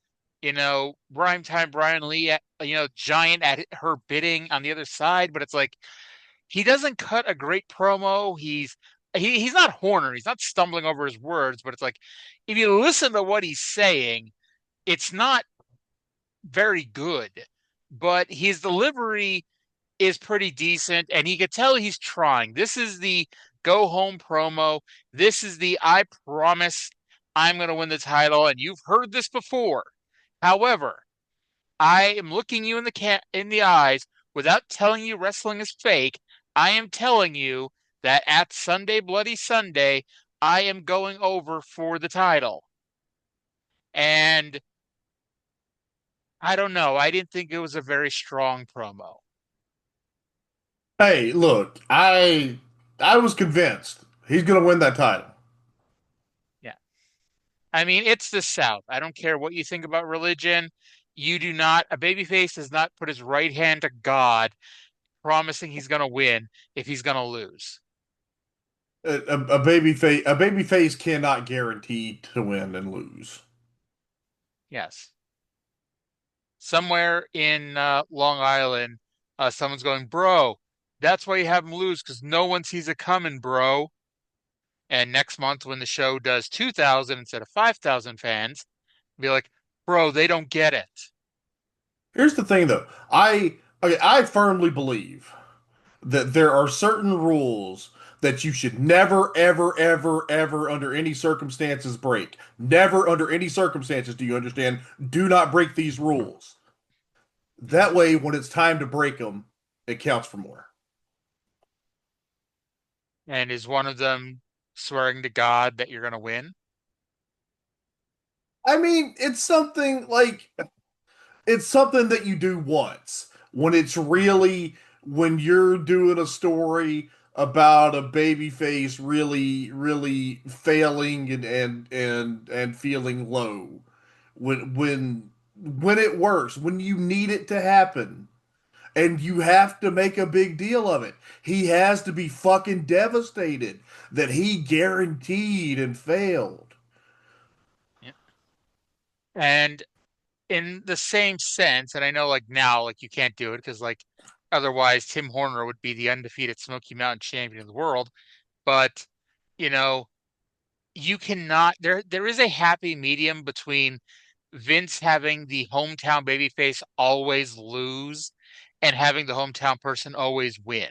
Primetime Brian Lee, giant at her bidding on the other side. But it's like, he doesn't cut a great promo. He's not Horner. He's not stumbling over his words, but it's like, if you listen to what he's saying, it's not very good. But his delivery is pretty decent, and he could tell he's trying. This is the go home promo. This is the I promise I'm going to win the title, and you've heard this before. However, I am looking you in the eyes without telling you wrestling is fake. I am telling you that at Sunday Bloody Sunday, I am going over for the title. And I don't know. I didn't think it was a very strong promo. Hey, look, I was convinced he's going to win that title. Yeah. I mean, it's the South. I don't care what you think about religion. You do not, a babyface does not put his right hand to God promising he's going to win if he's going to lose. A babyface cannot guarantee to win and lose. Yes. Somewhere in Long Island, someone's going, bro, that's why you have him lose because no one sees it coming, bro. And next month, when the show does 2,000 instead of 5,000 fans, be like, bro, they don't get it. Here's the thing, though. I firmly believe that there are certain rules that you should never, ever, ever, ever, under any circumstances, break. Never, under any circumstances, do you understand? Do not break these rules. That way, when it's time to break them, it counts for more. And is one of them swearing to God that you're going to win? I mean, it's something that you do once. When you're doing a story about a baby face really, really failing and feeling low. When it works, when you need it to happen. And you have to make a big deal of it. He has to be fucking devastated that he guaranteed and failed. Yeah. And in the same sense, and I know like now, like you can't do it because like otherwise Tim Horner would be the undefeated Smoky Mountain champion of the world. But you know, you cannot there is a happy medium between Vince having the hometown babyface always lose and having the hometown person always win.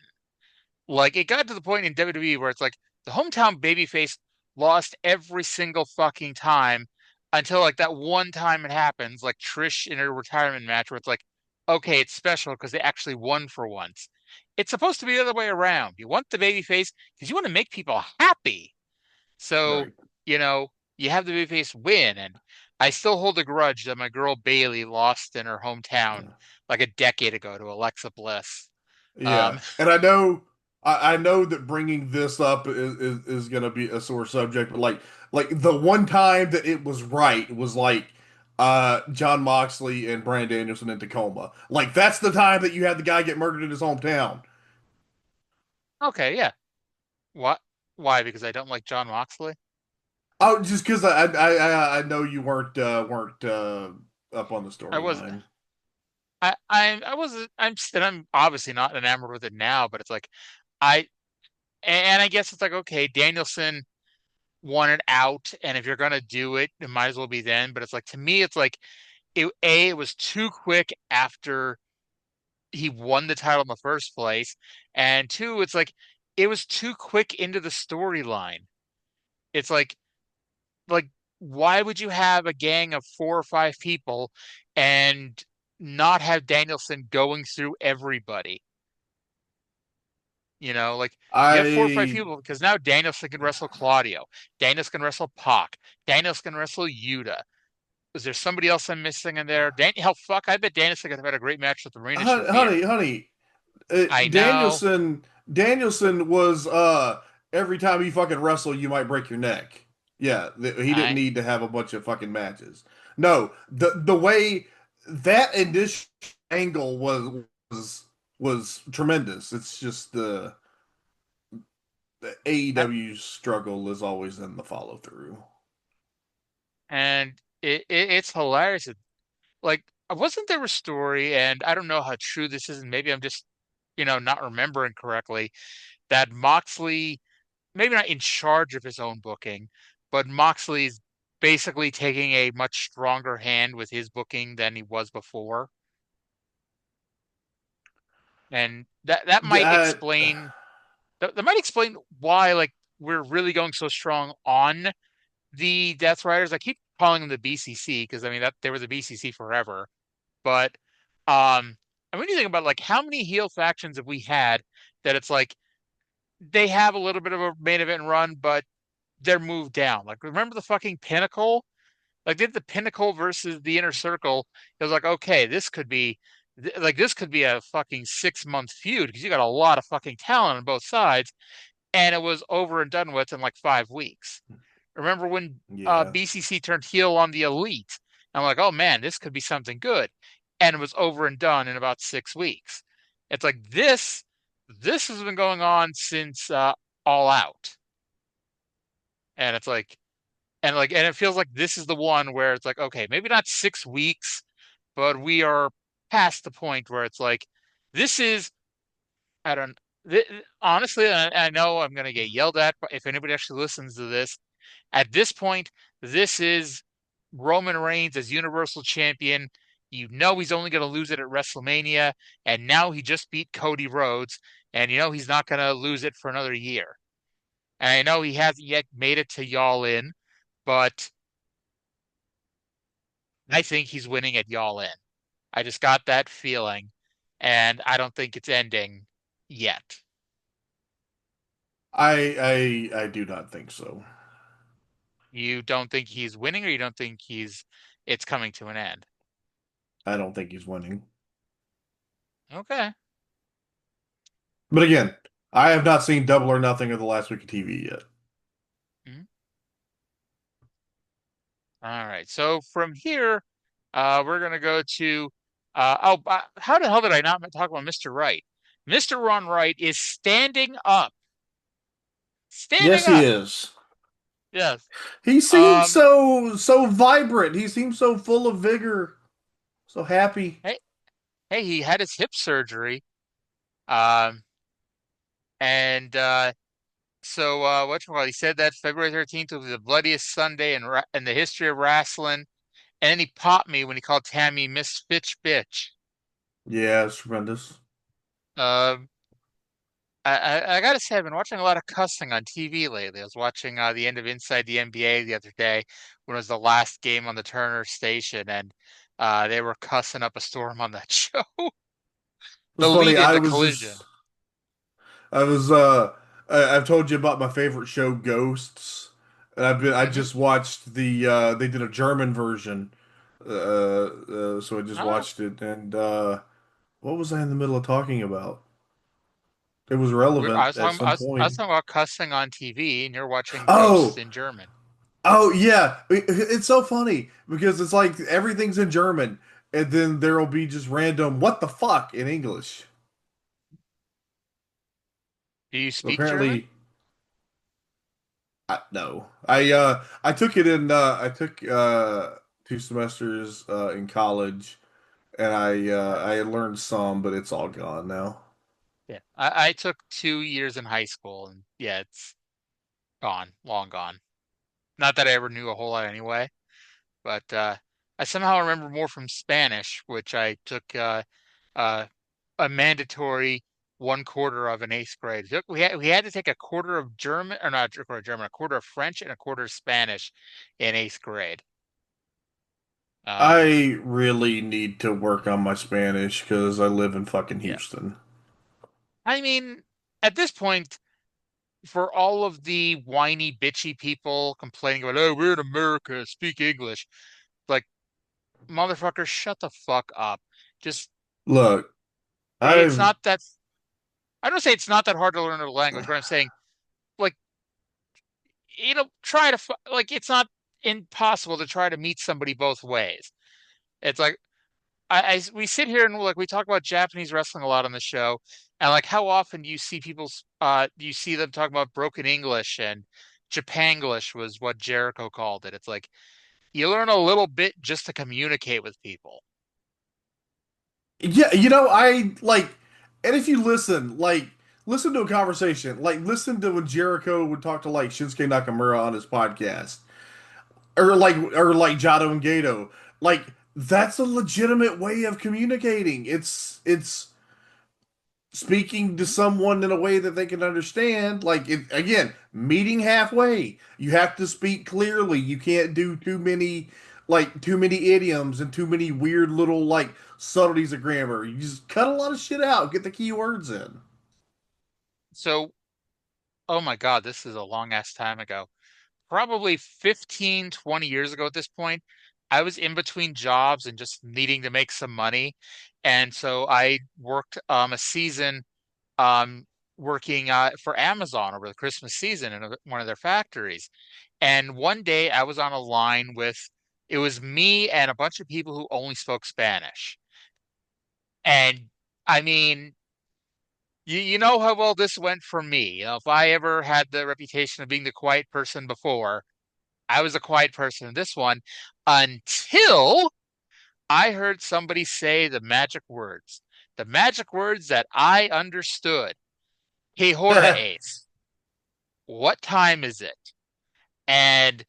Like it got to the point in WWE where it's like the hometown babyface lost every single fucking time until like that one time it happens, like Trish in her retirement match where it's like, okay, it's special because they actually won for once. It's supposed to be the other way around. You want the babyface because you want to make people happy. So, Right. you know, you have the babyface win, and I still hold a grudge that my girl Bailey lost in her hometown like a decade ago to Alexa Bliss. Yeah. And I know that bringing this up is going to be a sore subject, but like the one time that it was right was like John Moxley and Bryan Danielson in Tacoma. Like that's the time that you had the guy get murdered in his hometown. Okay, yeah. What? Why? Because I don't like John Moxley? Oh, just because I know you weren't up on the I was storyline. I wasn't I'm obviously not enamored with it now, but it's like I and I guess it's like okay, Danielson wanted out, and if you're gonna do it, it might as well be then. But it's like to me, it's like it was too quick after he won the title in the first place, and two, it's like it was too quick into the storyline. It's like why would you have a gang of 4 or 5 people and not have Danielson going through everybody? You know, like you have 4 or 5 I people because now Danielson can wrestle Claudio, Danielson can wrestle Pac, Danielson can wrestle Yuta. Is there somebody else I'm missing in there? Hell, fuck, I bet Danielson could have had a great match with Marina Shafir. honey, I know, Danielson was every time you fucking wrestle, you might break your neck. Yeah, he didn't I need to have a bunch of fucking matches. No, the way that initial angle was tremendous. It's just the AEW struggle is always in the follow through. and it's hilarious. Like, wasn't there a story, and I don't know how true this is, and maybe I'm just, not remembering correctly, that Moxley, maybe not in charge of his own booking, but Moxley's basically taking a much stronger hand with his booking than he was before. And that might Yeah, explain that might explain why like we're really going so strong on the Death Riders. I keep calling them the BCC because I mean that they were the BCC forever. But I mean, you think about like how many heel factions have we had that it's like they have a little bit of a main event run, but they're moved down. Like remember the fucking Pinnacle? Like did the Pinnacle versus the Inner Circle? It was like okay, this could be a fucking 6 month feud because you got a lot of fucking talent on both sides, and it was over and done with in like 5 weeks. Remember when Yeah. BCC turned heel on the Elite? I'm like, oh man, this could be something good, and it was over and done in about 6 weeks. It's like this has been going on since All Out, and it's like, and it feels like this is the one where it's like, okay, maybe not 6 weeks, but we are past the point where it's like, this is, I don't, th honestly, I know I'm gonna get yelled at if anybody actually listens to this. At this point, this is Roman Reigns as Universal Champion. You know he's only going to lose it at WrestleMania, and now he just beat Cody Rhodes, and you know he's not going to lose it for another year. And I know he hasn't yet made it to Y'all In, but I think he's winning at Y'all In. I just got that feeling, and I don't think it's ending yet. I do not think so. You don't think he's winning, or you don't think it's coming to an end? I don't think he's winning. Okay. But again, I have not seen Double or Nothing of the last week of TV yet. Mhm. All right. So from here, we're gonna go to how the hell did I not talk about Mr. Wright? Mr. Ron Wright is standing up. Standing Yes, he up. is. Yes. He seems Um, so vibrant. He seems so full of vigor, so happy. hey, hey, he had his hip surgery. Um, and he said that February 13th will be the bloodiest Sunday in the history of wrestling. And then he popped me when he called Tammy Miss Fitch bitch. Yeah, it's tremendous. Um, I gotta say, I've been watching a lot of cussing on TV lately. I was watching the end of Inside the NBA the other day when it was the last game on the Turner station, and they were cussing up a storm on that show. It's The funny. lead into Collision. I was I've told you about my favorite show, Ghosts, and I Hmm. just watched they did a German version, so I just Oh, watched it, and what was I in the middle of talking about? It was relevant at some I was point. talking about cussing on TV, and you're watching Ghosts Oh, in German. oh yeah, it's so funny because it's like everything's in German, and then there will be just random "what the fuck" in English. Do you speak German? Apparently, no. I took it in I took 2 semesters in college, and I learned some, but it's all gone now. Yeah, I took 2 years in high school, and yeah, it's gone, long gone. Not that I ever knew a whole lot anyway. But I somehow remember more from Spanish, which I took uh, a mandatory 1/4 of in 8th grade. We had to take a quarter of German, or not a quarter of German, a quarter of French and a quarter of Spanish in 8th grade. Um, I really need to work on my Spanish because I live in fucking yeah, Houston. I mean, at this point, for all of the whiny, bitchy people complaining about, oh, we're in America, speak English, like motherfucker, shut the fuck up. Just Look, it's I've not that I don't say it's not that hard to learn a language, but I'm saying like try to like it's not impossible to try to meet somebody both ways. It's like we sit here and like we talk about Japanese wrestling a lot on the show, and like how often do you see do you see them talk about broken English and Japanglish was what Jericho called it. It's like you learn a little bit just to communicate with people. Yeah, I like, and if you listen to a conversation, like listen to when Jericho would talk to like Shinsuke Nakamura on his podcast, or like Jado and Gato, like that's a legitimate way of communicating. It's speaking to someone in a way that they can understand. Like, again, meeting halfway. You have to speak clearly. You can't do too many idioms and too many weird little like subtleties of grammar. You just cut a lot of shit out. Get the key words in. So, oh my God, this is a long ass time ago. Probably 15, 20 years ago at this point, I was in between jobs and just needing to make some money. And so I worked a season um, working for Amazon over the Christmas season in one of their factories. And one day I was on a line with, it was me and a bunch of people who only spoke Spanish. And I mean, you know how well this went for me. You know, if I ever had the reputation of being the quiet person before, I was a quiet person in this one until I heard somebody say the magic words that I understood. Hey, Hora Ace, what time is it? And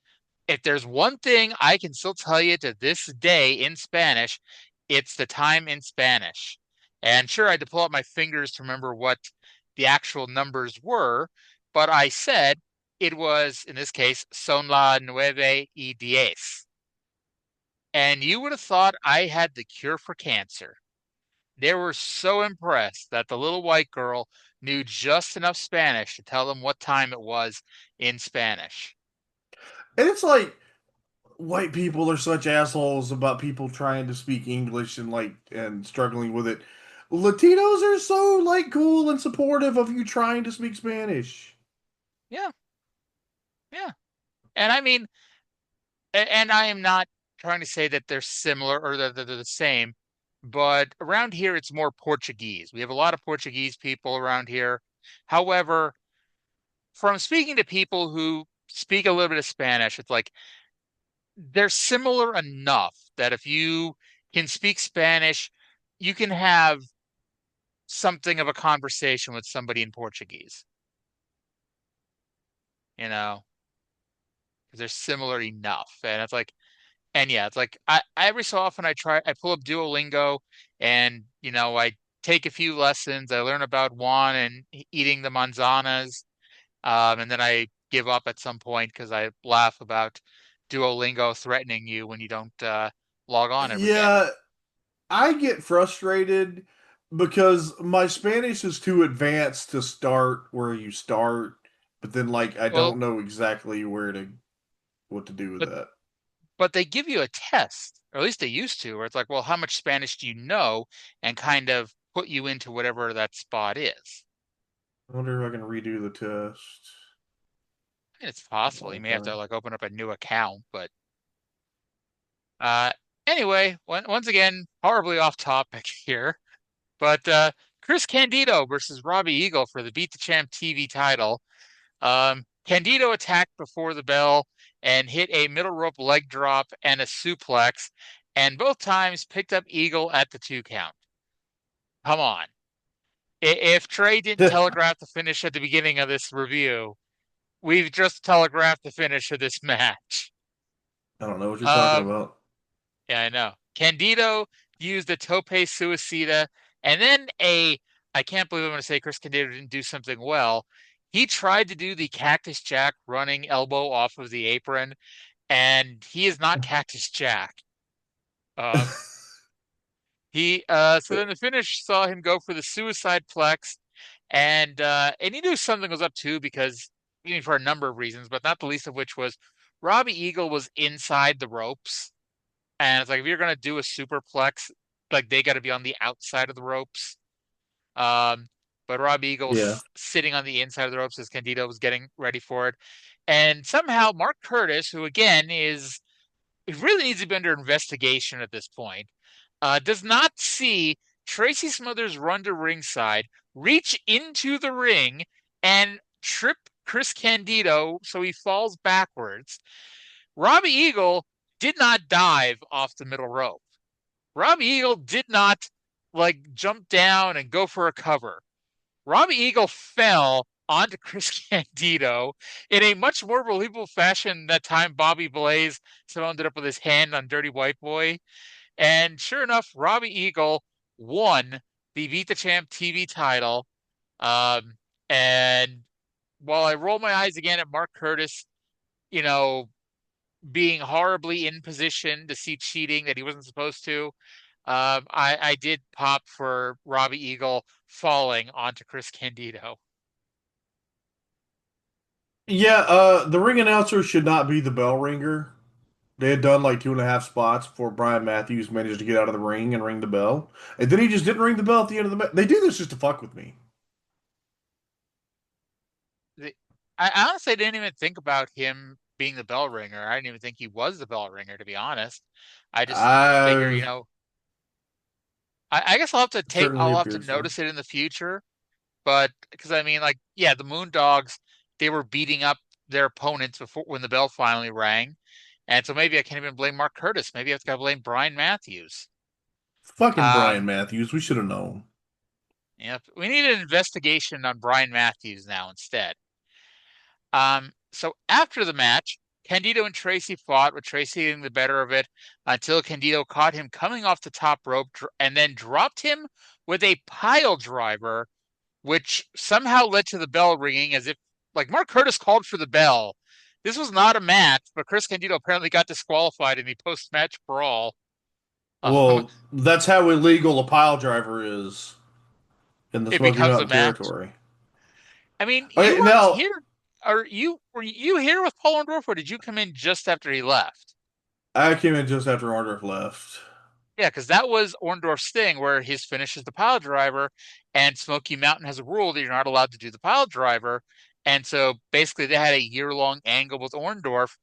if there's one thing I can still tell you to this day in Spanish, it's the time in Spanish. And sure, I had to pull out my fingers to remember what the actual numbers were, but I said it was, in this case, son la nueve y diez. And you would have thought I had the cure for cancer. They were so impressed that the little white girl knew just enough Spanish to tell them what time it was in Spanish. And it's like white people are such assholes about people trying to speak English and struggling with it. Latinos are so like cool and supportive of you trying to speak Spanish. Yeah, yeah. And I mean, and I am not trying to say that they're similar or that they're the same, but around here it's more Portuguese. We have a lot of Portuguese people around here. However, from speaking to people who speak a little bit of Spanish, it's like they're similar enough that if you can speak Spanish, you can have something of a conversation with somebody in Portuguese, you know, because they're similar enough. And it's like, and yeah, it's like every so often I pull up Duolingo and, you know, I take a few lessons. I learn about Juan and eating the manzanas. And then I give up at some point because I laugh about Duolingo threatening you when you don't log on every day. Yeah, I get frustrated because my Spanish is too advanced to start where you start, but then like I Well, don't know exactly what to do with but that. but they give you a test, or at least they used to, where it's like, well, how much Spanish do you know, and kind of put you into whatever that spot is. I wonder if I can redo the test. And it's possible you may have to Okay. like open up a new account, but uh, anyway, once again, horribly off topic here. But Chris Candido versus Robbie Eagle for the Beat the Champ TV title. Candido attacked before the bell and hit a middle rope leg drop and a suplex, and both times picked up Eagle at the 2 count. Come on. If Trae didn't I telegraph the finish at the beginning of this review, we've just telegraphed the finish of this match. don't know what you're talking Um, about. yeah, I know. Candido used the tope suicida, and then I can't believe I'm going to say Chris Candido didn't do something well. He tried to do the Cactus Jack running elbow off of the apron, and he is not Cactus Jack. Um, so then the finish saw him go for the suicide plex, and he knew something was up too because even for a number of reasons, but not the least of which was Robbie Eagle was inside the ropes. And it's like if you're gonna do a superplex, like they got to be on the outside of the ropes. Um, but Rob Yeah. Eagle's sitting on the inside of the ropes as Candido was getting ready for it, and somehow Mark Curtis, who again is it really needs to be under investigation at this point, does not see Tracy Smothers run to ringside, reach into the ring, and trip Chris Candido so he falls backwards. Robbie Eagle did not dive off the middle rope. Robbie Eagle did not like jump down and go for a cover. Robbie Eagle fell onto Chris Candido in a much more believable fashion that time Bobby Blaze somehow ended up with his hand on Dirty White Boy. And sure enough, Robbie Eagle won the Beat the Champ TV title. And while I roll my eyes again at Mark Curtis, being horribly in position to see cheating that he wasn't supposed to, I did pop for Robbie Eagle falling onto Chris Candido. Yeah, the ring announcer should not be the bell ringer. They had done like 2.5 spots before Brian Matthews managed to get out of the ring and ring the bell. And then he just didn't ring the bell at the end of the match. They do this just to fuck with me. I honestly didn't even think about him being the bell ringer. I didn't even think he was the bell ringer, to be honest. I just figure, I guess I'll have to notice it in the future. But because the Moondogs, they were beating up their opponents when the bell finally rang. And so maybe I can't even blame Mark Curtis. Maybe I've got to blame Brian Matthews. Fucking Brian Matthews. We should have known. Yep. We need an investigation on Brian Matthews now instead. So after the match, Candido and Tracy fought, with Tracy getting the better of it until Candido caught him coming off the top rope and then dropped him with a pile driver, which somehow led to the bell ringing, as if Mark Curtis called for the bell. This was not a match, but Chris Candido apparently got disqualified in the post-match brawl. Well, that's how illegal a pile driver is in the Smoky Mountain territory. I mean, you weren't here. Were you here with Paul Orndorff, or did you come in just after he left? I came in just after Orndorff left. Yeah, because that was Orndorff's thing, where his finish is the pile driver, and Smoky Mountain has a rule that you're not allowed to do the pile driver. And so basically they had a year-long angle with Orndorff,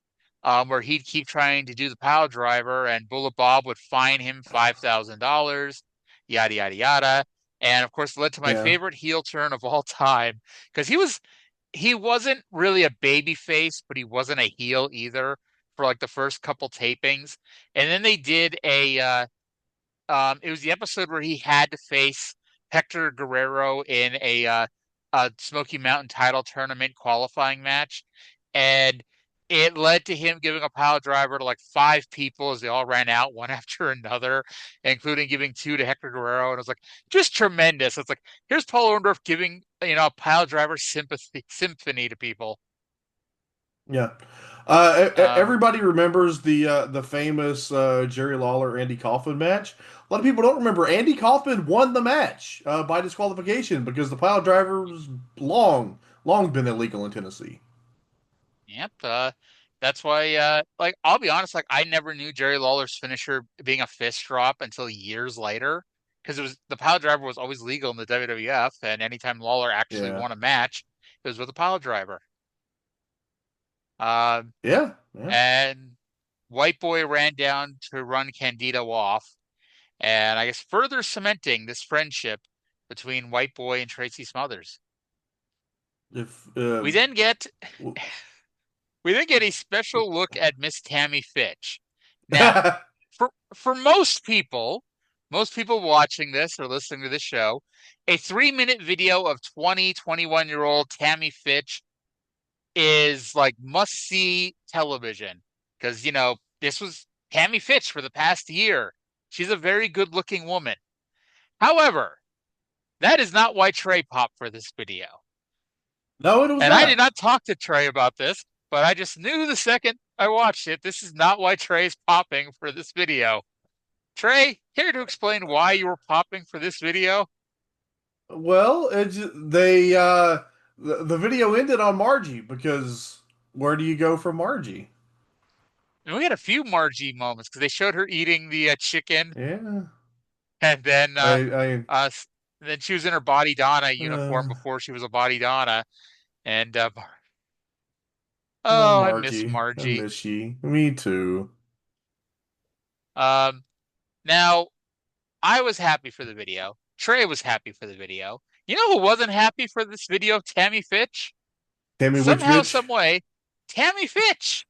where he'd keep trying to do the pile driver, and Bullet Bob would fine him $5,000, yada, yada, yada. And of course, it led to my favorite heel turn of all time, because he wasn't really a baby face, but he wasn't a heel either for the first couple tapings. And then they did it was the episode where he had to face Hector Guerrero in a Smoky Mountain title tournament qualifying match. And it led to him giving a pile driver to 5 people as they all ran out one after another, including giving 2 to Hector Guerrero. And it was just tremendous. It's here's Paul Orndorff giving, a pile driver symphony to people. Yeah. Everybody remembers the famous Jerry Lawler Andy Kaufman match. A lot of people don't remember Andy Kaufman won the match by disqualification because the pile driver was long been illegal in Tennessee. Yep. That's why, I'll be honest, I never knew Jerry Lawler's finisher being a fist drop until years later, because the pile driver was always legal in the WWF, and anytime Lawler actually won a match, it was with a pile driver. And White Boy ran down to run Candido off, and I guess further cementing this friendship between White Boy and Tracy Smothers. We then get a special look at Miss Tammy Fitch. Now, for most people watching this or listening to this show, a 3-minute video of 21-year-old Tammy Fitch is must-see television, because this was Tammy Fitch for the past year. She's a very good-looking woman. However, that is not why Trae popped for this video. No, it was and not. I did not talk to Trae about this, but I just knew the second I watched it, this is not why Trae's popping for this video. Trae, care to explain why you were popping for this video? Well, the video ended on Margie, because where do you go from Margie? And we had a few Margie moments, because they showed her eating the chicken. Yeah. And then then she was in her Body Donna uniform before she was a Body Donna. And I miss Margie. I miss you. Me too. Now, I was happy for the video. Trae was happy for the video. You know who wasn't happy for this video? Tammy Fitch. Somehow, some way, Tammy Fitch.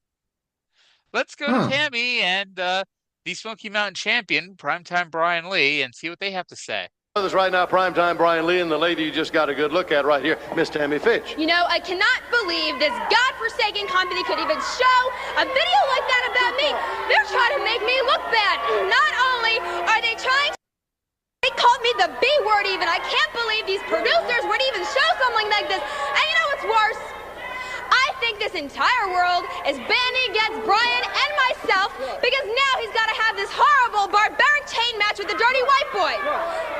Let's go to Tammy and the Smoky Mountain Champion, Primetime Brian Lee, and see what they have to say. With us right now, Primetime Brian Lee, and the lady you just got a good look at right here, Miss Tammy Fitch. I cannot believe this godforsaken company could even show a video like that about me. They're trying to make me look bad. Not only are they trying to make called me the B word even. I can't believe these producers would even show something like this. And you know what's worse? I think this entire world is banding against Brian and myself because now he's got to have this horrible, barbaric chain match with the dirty white boy.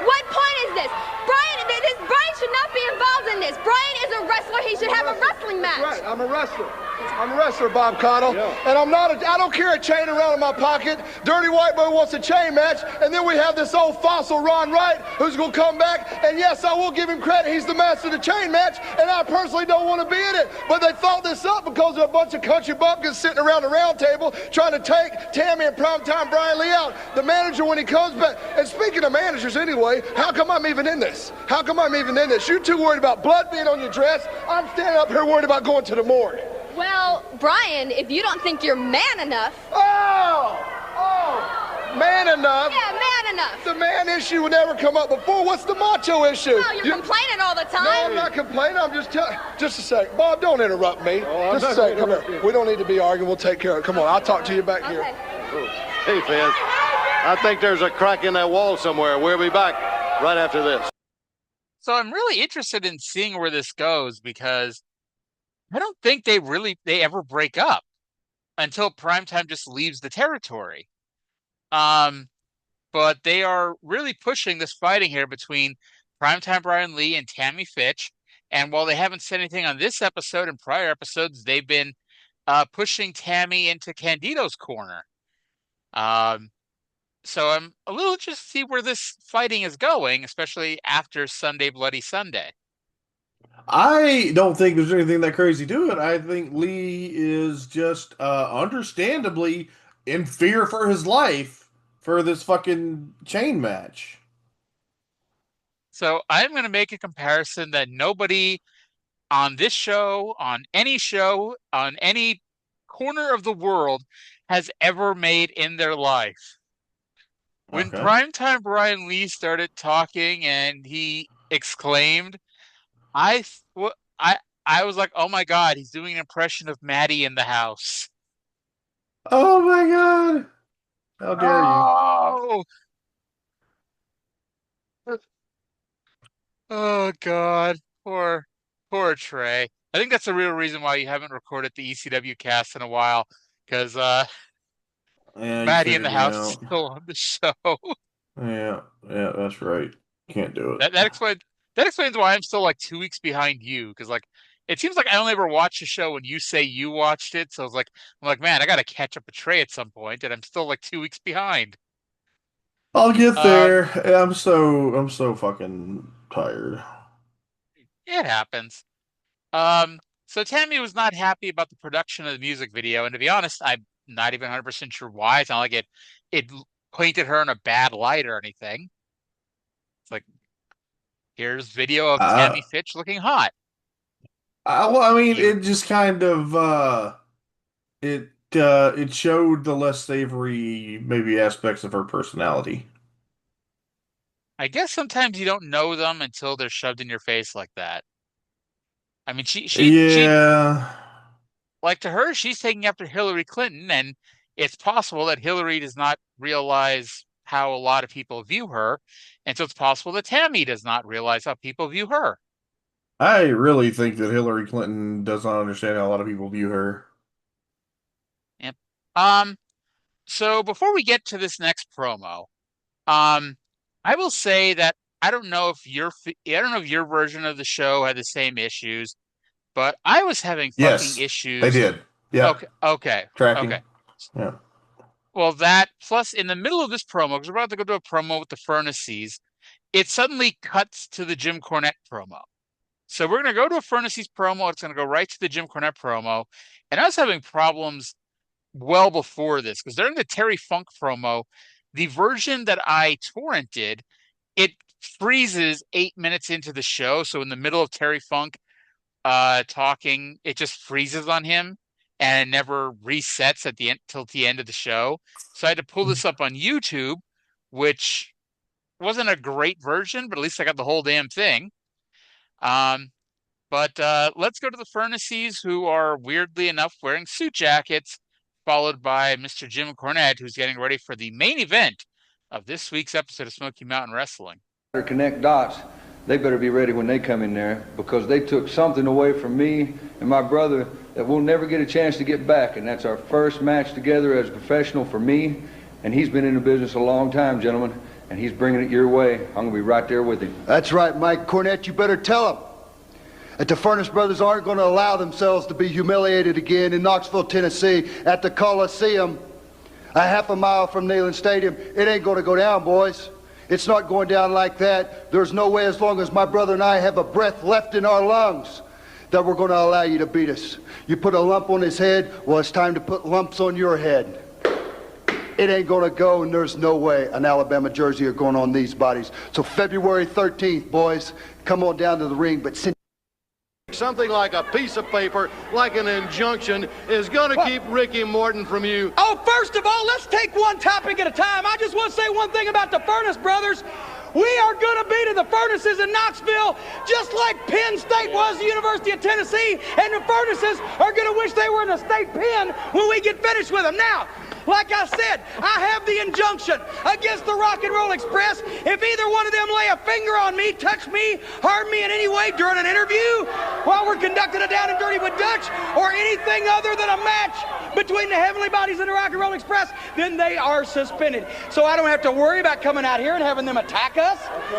What point is this? Brian should not be involved in this. Brian is a wrestler. He should have a wrestling match. Right, I'm a wrestler. I'm a wrestler, Bob Cottle, and I don't carry a chain around in my pocket. Dirty White Boy wants a chain match, and then we have this old fossil Ron Wright who's going to come back, and yes, I will give him credit. He's the master of the chain match, and I personally don't want to be in it. But they thought this up because of a bunch of country bumpkins sitting around the round table trying to take Tammy and Primetime Brian Lee out. The manager, when he comes back, and speaking of managers anyway, how come I'm even in this? How come I'm even in this? You're too worried about blood being on your dress. I'm standing up here worried about going to the morgue. Well, Brian, if you don't think you're man enough... Man enough? Yeah, man enough. The man issue would never come up before. What's the macho issue? Well, you're complaining all the time. No, I'm not complaining. I'm just telling... Just a sec. Bob, don't interrupt me. Just a sec. Come here. We don't need to be arguing. We'll take care of it. Come on. I'll talk to you back here. Hey, Fizz. I think there's a crack in that wall somewhere. We'll be back right after this. So I'm really interested in seeing where this goes because I don't think they ever break up until Primetime just leaves the territory. But they are really pushing this fighting here between Primetime Brian Lee and Tammy Fitch. And while they haven't said anything on this episode and prior episodes, they've been pushing Tammy into Candido's corner. So I'm a little interested to see where this fighting is going, especially after Sunday Bloody Sunday. I don't think there's anything that crazy to it. I think Lee is just understandably in fear for his life for this fucking chain match. So I'm going to make a comparison that nobody on this show, on any corner of the world has ever made in their life. When Primetime Brian Lee started talking and he exclaimed, I was like, oh my God, he's doing an impression of Maddie in the house. Oh my God. How dare you? Oh God. Poor Trae. I think that's the real reason why you haven't recorded the ECW cast in a while, because Maddie in the house is still on the show. Yeah, that's right. Can't do it. That explains why I'm still like 2 weeks behind you, because like it seems like I only ever watch a show when you say you watched it. So I'm like, man, I gotta catch up with Trae at some point, and I'm still like 2 weeks behind. I'll get there. I'm so fucking tired. It happens. So Tammy was not happy about the production of the music video, and to be honest, I'm not even 100% sure why. It's not like it painted her in a bad light or anything. It's like, here's video of Tammy Fitch looking hot. Well, I mean, it just kind of it showed the less savory maybe aspects of her personality. I guess sometimes you don't know them until they're shoved in your face like that. I mean, she like, to her, she's taking after Hillary Clinton, and it's possible that Hillary does not realize how a lot of people view her, and so it's possible that Tammy does not realize how people view her. I really think that Hillary Clinton does not understand how a lot of people view her. Yep. So before we get to this next promo, I will say that I don't know if your version of the show had the same issues, but I was having fucking issues. They did. Yeah. Okay. Tracking. Okay. Yeah. Well, that plus in the middle of this promo, because we're about to go to a promo with the Furnaces, it suddenly cuts to the Jim Cornette promo. So we're going to go to a Furnaces promo. It's going to go right to the Jim Cornette promo. And I was having problems well before this, because during the Terry Funk promo, the version that I torrented, it freezes 8 minutes into the show. So in the middle of Terry Funk talking, it just freezes on him and it never resets at the end till the end of the show. So I had to pull this up on YouTube, which wasn't a great version, but at least I got the whole damn thing. But let's go to the Furnaces, who are weirdly enough wearing suit jackets, followed by Mr. Jim Cornette, who's getting ready for the main event of this week's episode of Smoky Mountain Wrestling. connect dots, they better be ready when they come in there, because they took something away from me and my brother that we'll never get a chance to get back, and that's our first match together as a professional for me, and he's been in the business a long time, gentlemen, and he's bringing it your way. I'm going to be right there with him. That's right, Mike Cornette, you better tell him that the Furnace Brothers aren't going to allow themselves to be humiliated again in Knoxville, Tennessee at the Coliseum, a half a mile from Neyland Stadium. It ain't going to go down, boys. It's not going down like that. There's no way, as long as my brother and I have a breath left in our lungs, that we're going to allow you to beat us. You put a lump on his head, well, it's time to put lumps on your head. It ain't going to go, and there's no way an Alabama jersey are going on these bodies. So February 13th, boys, come on down to the ring, but send something like a piece of paper, like an injunction, is going to keep Ricky Morton from you. Oh, first of all, let's take one topic at a time. I just want to say one thing about the Furnace Brothers. We are going to be to the Furnaces in Knoxville just like Penn State was the University of Tennessee, and the Furnaces are going to wish they were in a state pen when we get finished with them. Now, like I said, I have the injunction against the Rock and Roll Express. If either one of them lay a finger on me, touch me, harm me in any way during an interview, while we're conducting a Down and Dirty with Dutch, or anything other than a match between the Heavenly Bodies and the Rock and Roll Express, then they are suspended. So I don't have to worry about coming out here and having them attack us.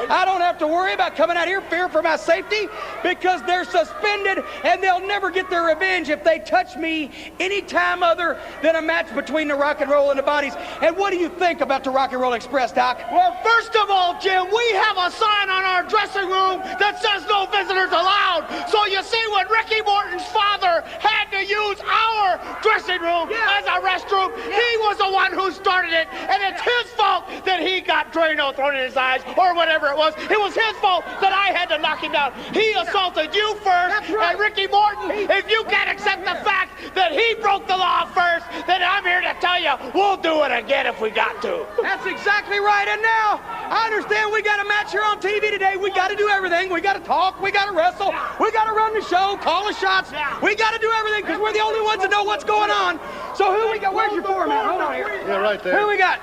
I don't have to worry about coming out here fear for my safety, because they're suspended and they'll never get their revenge if they touch me any time other than a match between the Rock and Roll and the Bodies. And what do you think about the Rock and Roll Express, Doc? Well, first of all, Jim, we have a sign on our dressing room that says no visitors allowed. So you see, when Ricky Morton's father had to use our dressing room as a restroom, he was the one who started it, and it's his fault that he got Drano thrown in his eyes, or whatever it was. It was his fault that I had to knock him down. He assaulted you first, and Ricky Morton, if you can't accept the fact that he broke the law first, then I'm here to tell you, we'll do it again if we got to. That's exactly right. And now, I understand we got a match here on TV today. We got to do everything. We got to talk. We got to wrestle. We got to run the show, call the shots. We got to do everything because we're the only ones that know what's going on. So who we got? Where's your format? Hold on here. Yeah, right there. Who we got?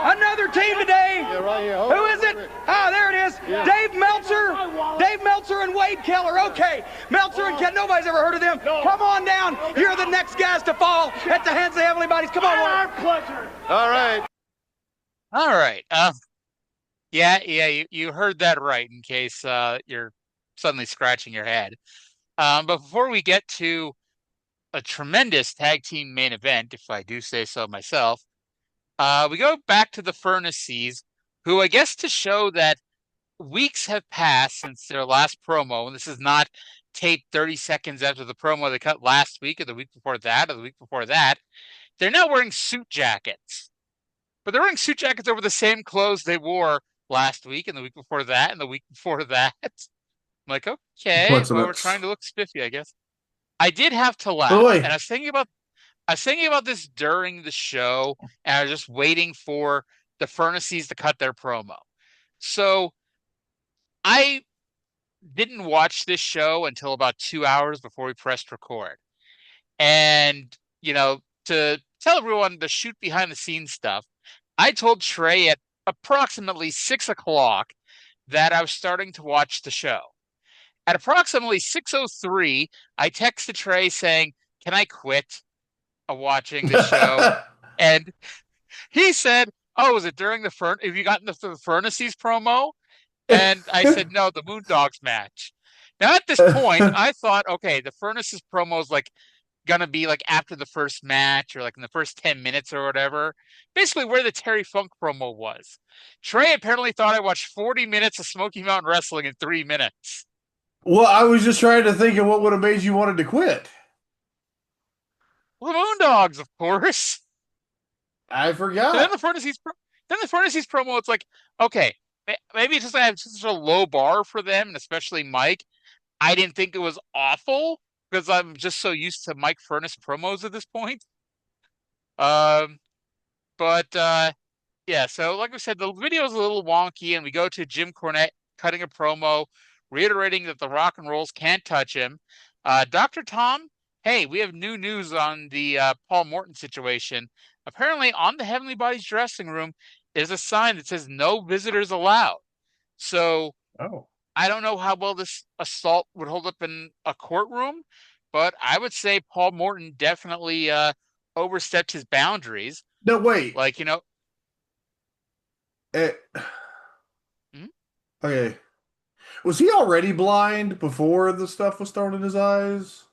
Another team today. Yeah, right here. Who is it? Oh, there it is. Yeah. Dave Meltzer and Wade Keller. Okay. Meltzer and Keller. Nobody's ever heard of them. Come on down. You're the next guys to fall at the hands of the Heavenly Bodies. Come on. Our pleasure. All right. All right. You heard that right, in case you're suddenly scratching your head. But before we get to a tremendous tag team main event, if I do say so myself, we go back to the Furnaces, who, I guess, to show that weeks have passed since their last promo, and this is not taped 30 seconds after the promo they cut last week or the week before that or the week before that. They're now wearing suit jackets. But they're wearing suit jackets over the same clothes they wore last week and the week before that and the week before that. I'm like, okay, well, we're trying to look spiffy, I guess. I did have to laugh. And I was thinking about this during the show, and I was just waiting for the Furnaces to cut their promo. So I didn't watch this show until about 2 hours before we pressed record. And, to tell everyone the shoot behind the scenes stuff, I told Trae at approximately 6 o'clock that I was starting to watch the show. At approximately 6:03, I texted Trae saying, "Can I quit watching the show?" And he said, "Oh, is it during have you gotten the Furnaces promo?" And I said, "No, the Moondogs match." Now, at this point, I thought, okay, the Furnaces promo is going to be after the first match or in the first 10 minutes or whatever. Basically where the Terry Funk promo was. Trae apparently thought I watched 40 minutes of Smoky Mountain Wrestling in 3 minutes. Well, I was just trying to think of what would have made you wanted to quit. Well, the Moondogs, of course. I forgot. And then the Furnaces promo, it's okay, maybe it's just I have such a low bar for them, and especially Mike. I didn't think it was awful because I'm just so used to Mike Furnace promos at this point. So like I said, the video is a little wonky, and we go to Jim Cornette cutting a promo, reiterating that the Rock and Rolls can't touch him. Dr. Tom, hey, we have new news on the Paul Morton situation. Apparently, on the Heavenly Bodies dressing room is a sign that says no visitors allowed. So Oh. I don't know how well this assault would hold up in a courtroom, but I would say Paul Morton definitely overstepped his boundaries. No, wait. Like, Eh, hmm? okay. Was he already blind before the stuff was thrown in his eyes?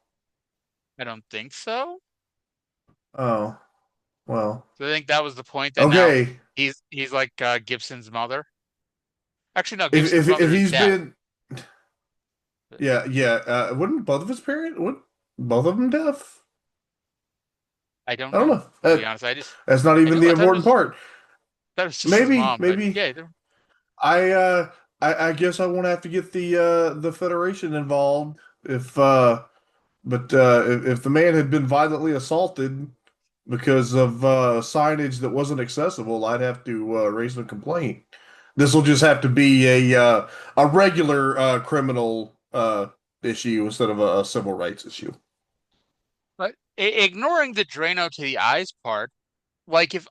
I don't think so. Oh, well. So I think that was the point that now Okay. he's like Gibson's mother. Actually, no, If Gibson's if mother if is he's deaf. been, yeah. Wouldn't both of his parents? Would both of them deaf? I don't I don't know, know. to be honest. That's not I even knew the I thought it important was part. that was just his Maybe, mom, but maybe. yeah, I I guess I won't have to get the Federation involved if the man had been violently assaulted because of signage that wasn't accessible, I'd have to raise a complaint. This will just have to be a regular criminal issue instead of a civil rights issue. but ignoring the Drano to the eyes part, like if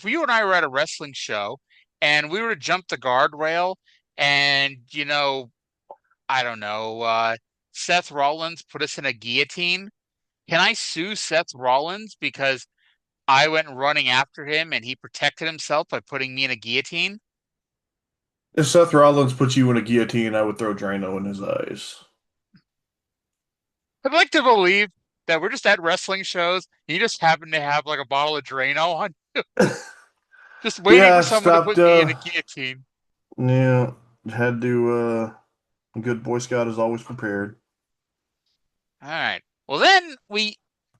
you and I were at a wrestling show and we were to jump the guardrail and I don't know, Seth Rollins put us in a guillotine, can I sue Seth Rollins because I went running after him and he protected himself by putting me in a guillotine? If Seth Rollins put you in a guillotine, I would throw Drano in his eyes. I'd like to believe that we're just at wrestling shows and you just happen to have like a bottle of Drano on you, just waiting Yeah, for I someone to stopped. put me in a guillotine. Yeah, had to. A good Boy Scout is always prepared. All right. Well, then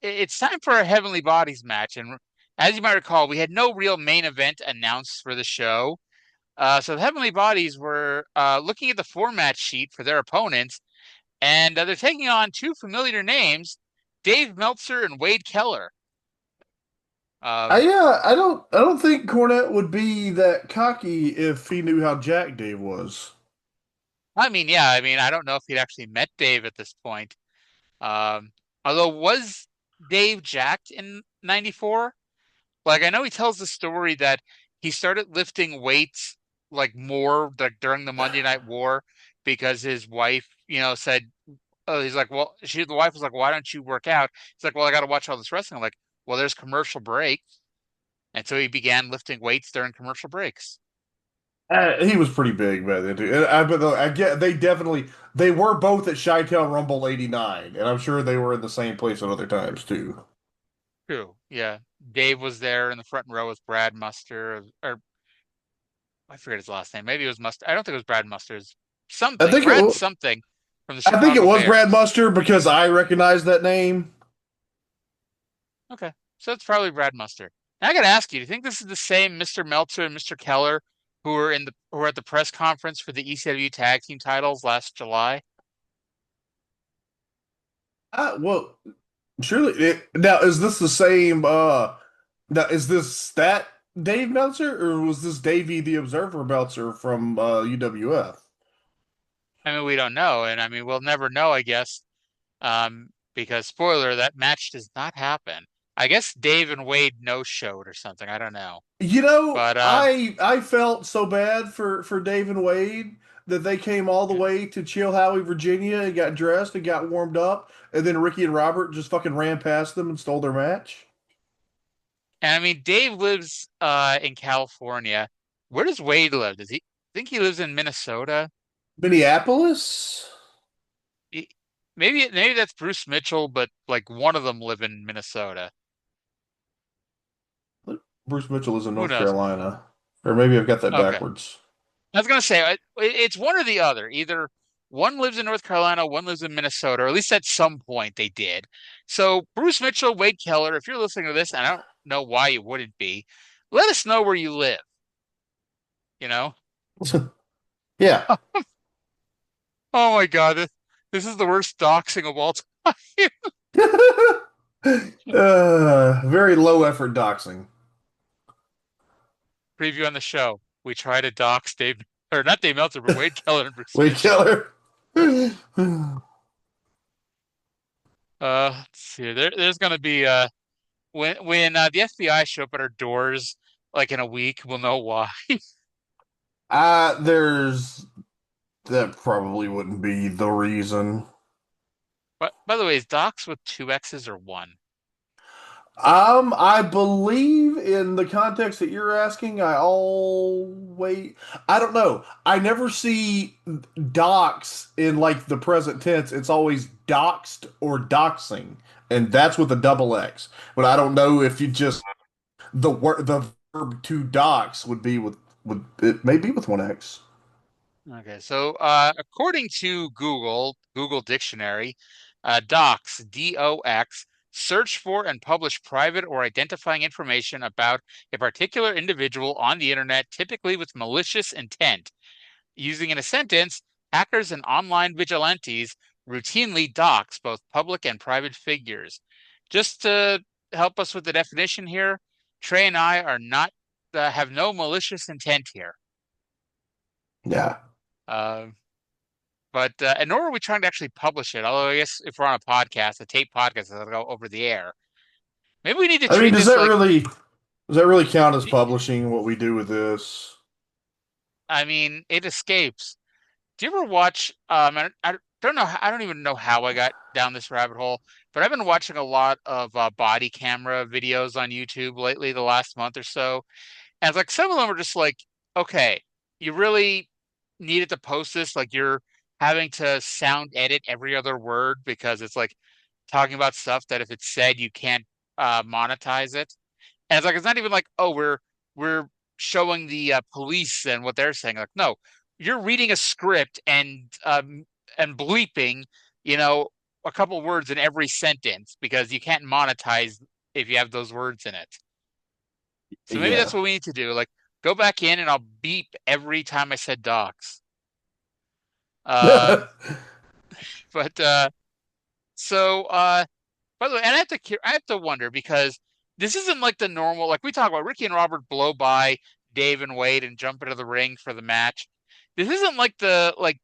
it's time for a Heavenly Bodies match. And as you might recall, we had no real main event announced for the show. So the Heavenly Bodies were looking at the format sheet for their opponents, and they're taking on two familiar names, Dave Meltzer and Wade Keller. I don't think Cornette would be that cocky if he knew how Jack Dave was. I mean, yeah, I don't know if he'd actually met Dave at this point. Um, Although was Dave jacked in '94? Like I know he tells the story that he started lifting weights like more like during the Monday Night War because his wife, said, "Oh, he's like, well, the wife was like, why don't you work out?" He's like, well, I got to watch all this wrestling. I'm like, well, there's commercial breaks, and so he began lifting weights during commercial breaks. He was pretty big back then too. I get they were both at Chi-Town Rumble '89, and I'm sure they were in the same place at other times too. True, yeah. Dave was there in the front row with Brad Muster, or I forget his last name. Maybe it was Muster. I don't think it was Brad Muster's. I think Brad something from the I think it Chicago was Brad Bears. Muster because I recognize that name. Okay, so it's probably Brad Muster. Now I got to ask you, do you think this is the same Mr. Meltzer and Mr. Keller who were at the press conference for the ECW tag team titles last July? Well, surely now is this the same? Now is this that Dave Meltzer or was this Davey the Observer Meltzer from UWF? I mean, we don't know, and I mean, we'll never know, I guess, because spoiler, that match does not happen. I guess Dave and Wade no-showed or something. I don't know, but I felt so bad for Dave and Wade that they came all the way to Chilhowie, Virginia, and got dressed and got warmed up, and then Ricky and Robert just fucking ran past them and stole their match. and I mean, Dave lives in California. Where does Wade live? Does he think he lives in Minnesota? Minneapolis? He- maybe that's Bruce Mitchell, but like one of them live in Minnesota. Bruce Mitchell is in Who North knows? Carolina. Or maybe I've got that Okay. backwards. I was gonna say it's one or the other. Either one lives in North Carolina, one lives in Minnesota, or at least at some point they did. So Bruce Mitchell, Wade Keller, if you're listening to this, and I don't know why you wouldn't be, let us know where you live. You know? Yeah. Oh my God, this is the worst doxing of all time. Very low effort doxing. Preview on the show. We try to dox Dave, or not Dave Meltzer, but Wade Keller and Bruce Wade Mitchell. Keller. Let's see. There's gonna be when the FBI show up at our doors like in a week, we'll know why. That probably wouldn't be the reason. But by the way, is Docs with two X's or one? I believe in the context that you're asking, I don't know. I never see docs in like the present tense. It's always doxed or doxing, and that's with a double X. But I don't know if you just the verb to dox would be with it may be with one X. Okay, so according to Google Dictionary, dox, D-O-X, search for and publish private or identifying information about a particular individual on the internet, typically with malicious intent. Using in a sentence, hackers and online vigilantes routinely dox both public and private figures. Just to help us with the definition here, Trae and I are not have no malicious intent here. Yeah. But and nor are we trying to actually publish it. Although I guess if we're on a podcast, a tape podcast, it'll go over the air. Maybe we need to I mean, treat this like. Does that really count as publishing what we do with this? I mean, it escapes. Do you ever watch? I don't know. I don't even know how I got down this rabbit hole, but I've been watching a lot of body camera videos on YouTube lately, the last month or so. And it's like some of them are just like, okay, you really needed to post this. Like you're having to sound edit every other word because it's like talking about stuff that if it's said you can't monetize it. And it's like it's not even like, oh, we're showing the police and what they're saying. Like, no, you're reading a script and bleeping, you know, a couple words in every sentence because you can't monetize if you have those words in it. So maybe that's Yeah. what we need to do. Like, go back in and I'll beep every time I said docs. Um, but so by the way, and I have to wonder because this isn't like the normal like we talk about Ricky and Robert blow by Dave and Wade and jump into the ring for the match. This isn't like the like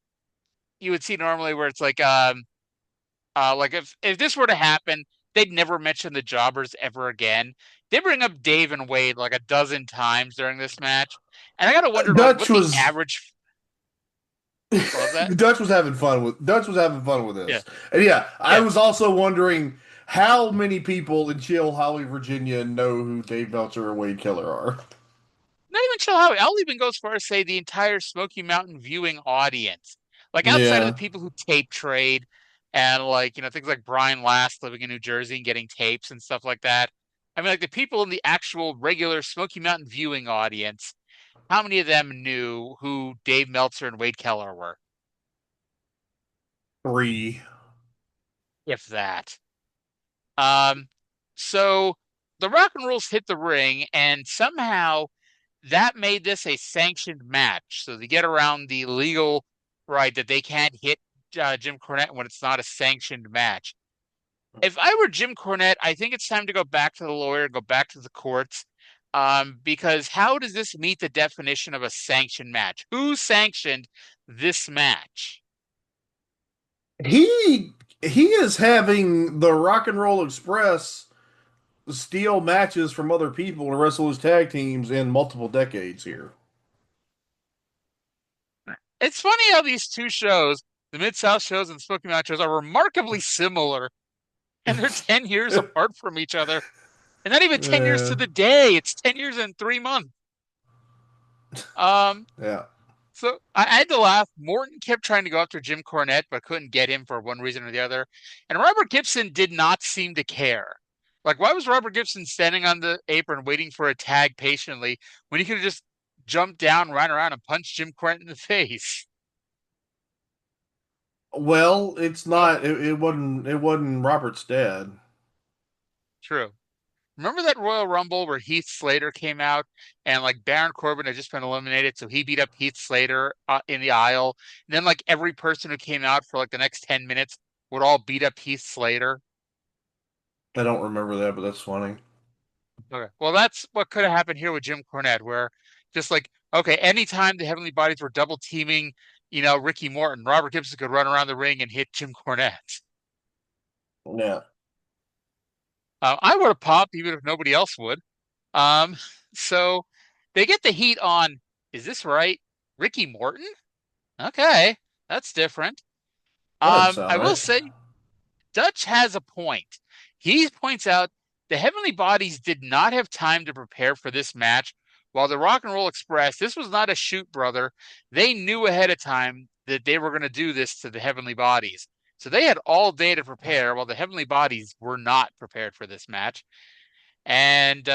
you would see normally where it's like if this were to happen, they'd never mention the jobbers ever again. They bring up Dave and Wade like a dozen times during this match. And I gotta wonder like Dutch what the was average what was that? Dutch was having fun with Yeah. this. And yeah, I Yeah. was also wondering how many people in Chill Holly, Virginia know who Dave Meltzer and Wade Keller are. Not even Chill Howie. I'll even go as far as say the entire Smoky Mountain viewing audience. Like outside of the Yeah. people who tape trade and like, you know, things like Brian Last living in New Jersey and getting tapes and stuff like that. I mean, like the people in the actual regular Smoky Mountain viewing audience, how many of them knew who Dave Meltzer and Wade Keller were? 3. If that. Um, so the Rock and Rolls hit the ring, and somehow that made this a sanctioned match. So they get around the legal right that they can't hit Jim Cornette when it's not a sanctioned match. If I were Jim Cornette, I think it's time to go back to the lawyer, go back to the courts, because how does this meet the definition of a sanctioned match? Who sanctioned this match? He is having the Rock and Roll Express steal matches from other people to wrestle his tag teams in multiple decades here. It's funny how these two shows, the Mid-South shows and Smoky Mountain shows, are remarkably similar, and they're 10 years apart from each other. And not even 10 years to the day. It's 10 years and 3 months. Yeah. So I had to laugh. Morton kept trying to go after Jim Cornette, but couldn't get him for one reason or the other. And Robert Gibson did not seem to care. Like, why was Robert Gibson standing on the apron waiting for a tag patiently when he could have just jumped down, ran around, and punched Jim Cornette in the face? Well, it's not. It wasn't Robert's dad. True. Remember that Royal Rumble where Heath Slater came out and like Baron Corbin had just been eliminated, so he beat up Heath Slater in the aisle. And then like every person who came out for like the next 10 minutes would all beat up Heath Slater. I don't remember that, but that's funny. Okay. Well, that's what could have happened here with Jim Cornette, where just like, okay, anytime the Heavenly Bodies were double teaming, you know, Ricky Morton, Robert Gibson could run around the ring and hit Jim Cornette. Yeah. I would have popped even if nobody else would. So they get the heat on. Is this right? Ricky Morton? Okay, that's different. That doesn't sound I will right. say Dutch has a point. He points out the Heavenly Bodies did not have time to prepare for this match, while the Rock and Roll Express, this was not a shoot, brother. They knew ahead of time that they were going to do this to the Heavenly Bodies. So they had all day to prepare, while the Heavenly Bodies were not prepared for this match. And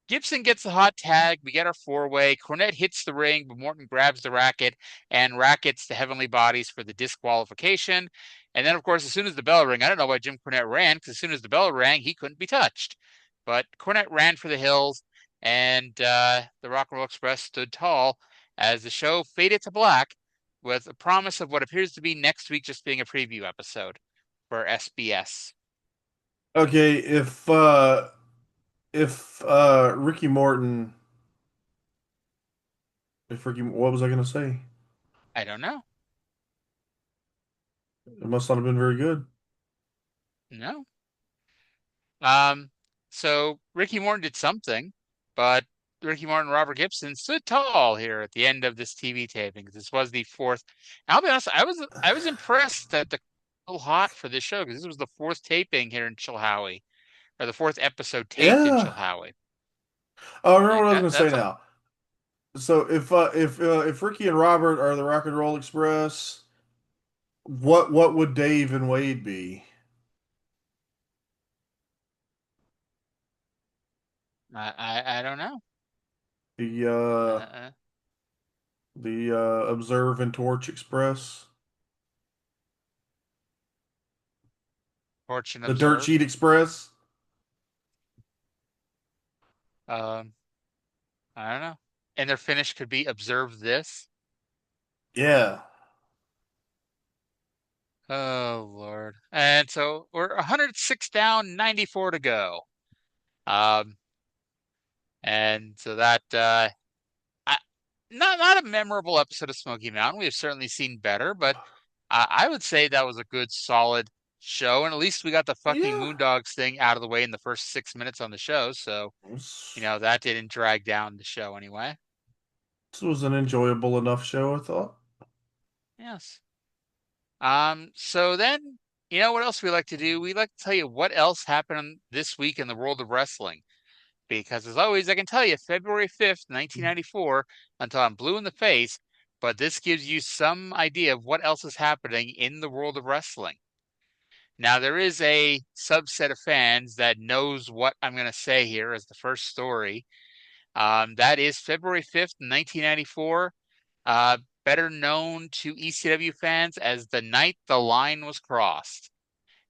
Gibson gets the hot tag. We get our four-way. Cornette hits the ring, but Morton grabs the racket and rackets the Heavenly Bodies for the disqualification. And then, of course, as soon as the bell rang, I don't know why Jim Cornette ran, because as soon as the bell rang, he couldn't be touched. But Cornette ran for the hills, and the Rock and Roll Express stood tall as the show faded to black with a promise of what appears to be next week just being a preview episode for SBS. Okay, if Ricky Morton, what was I gonna say? I don't know. It must not have been very good. No. So Ricky Morton did something, but Ricky Morton and Robert Gibson stood tall here at the end of this TV taping. This was the fourth. I'll be honest, I was impressed that the little hot for this show because this was the fourth taping here in Chilhowie, or the fourth episode taped in Chilhowie. Oh, I remember what I was gonna That's say now. So if Ricky and Robert are the Rock and Roll Express, what would Dave and Wade be? I don't know. The Observe and Torch Express, Torch and the Dirt Observe. Sheet Express. I don't know. And their finish could be observe this. Yeah. Oh Lord. And so we're 106 down, 94 to go. And so that not a memorable episode of Smoky Mountain. We have certainly seen better, but I would say that was a good, solid show, and at least we got the fucking Moondogs thing out of the way in the first 6 minutes on the show. So, that didn't drag down the show anyway. This was an enjoyable enough show, I thought. Yes. So then, what else we like to do? We like to tell you what else happened this week in the world of wrestling. Because as always, I can tell you February 5th, 1994, until I'm blue in the face, but this gives you some idea of what else is happening in the world of wrestling. Now, there is a subset of fans that knows what I'm going to say here as the first story. That is February 5th, 1994, better known to ECW fans as the night the line was crossed.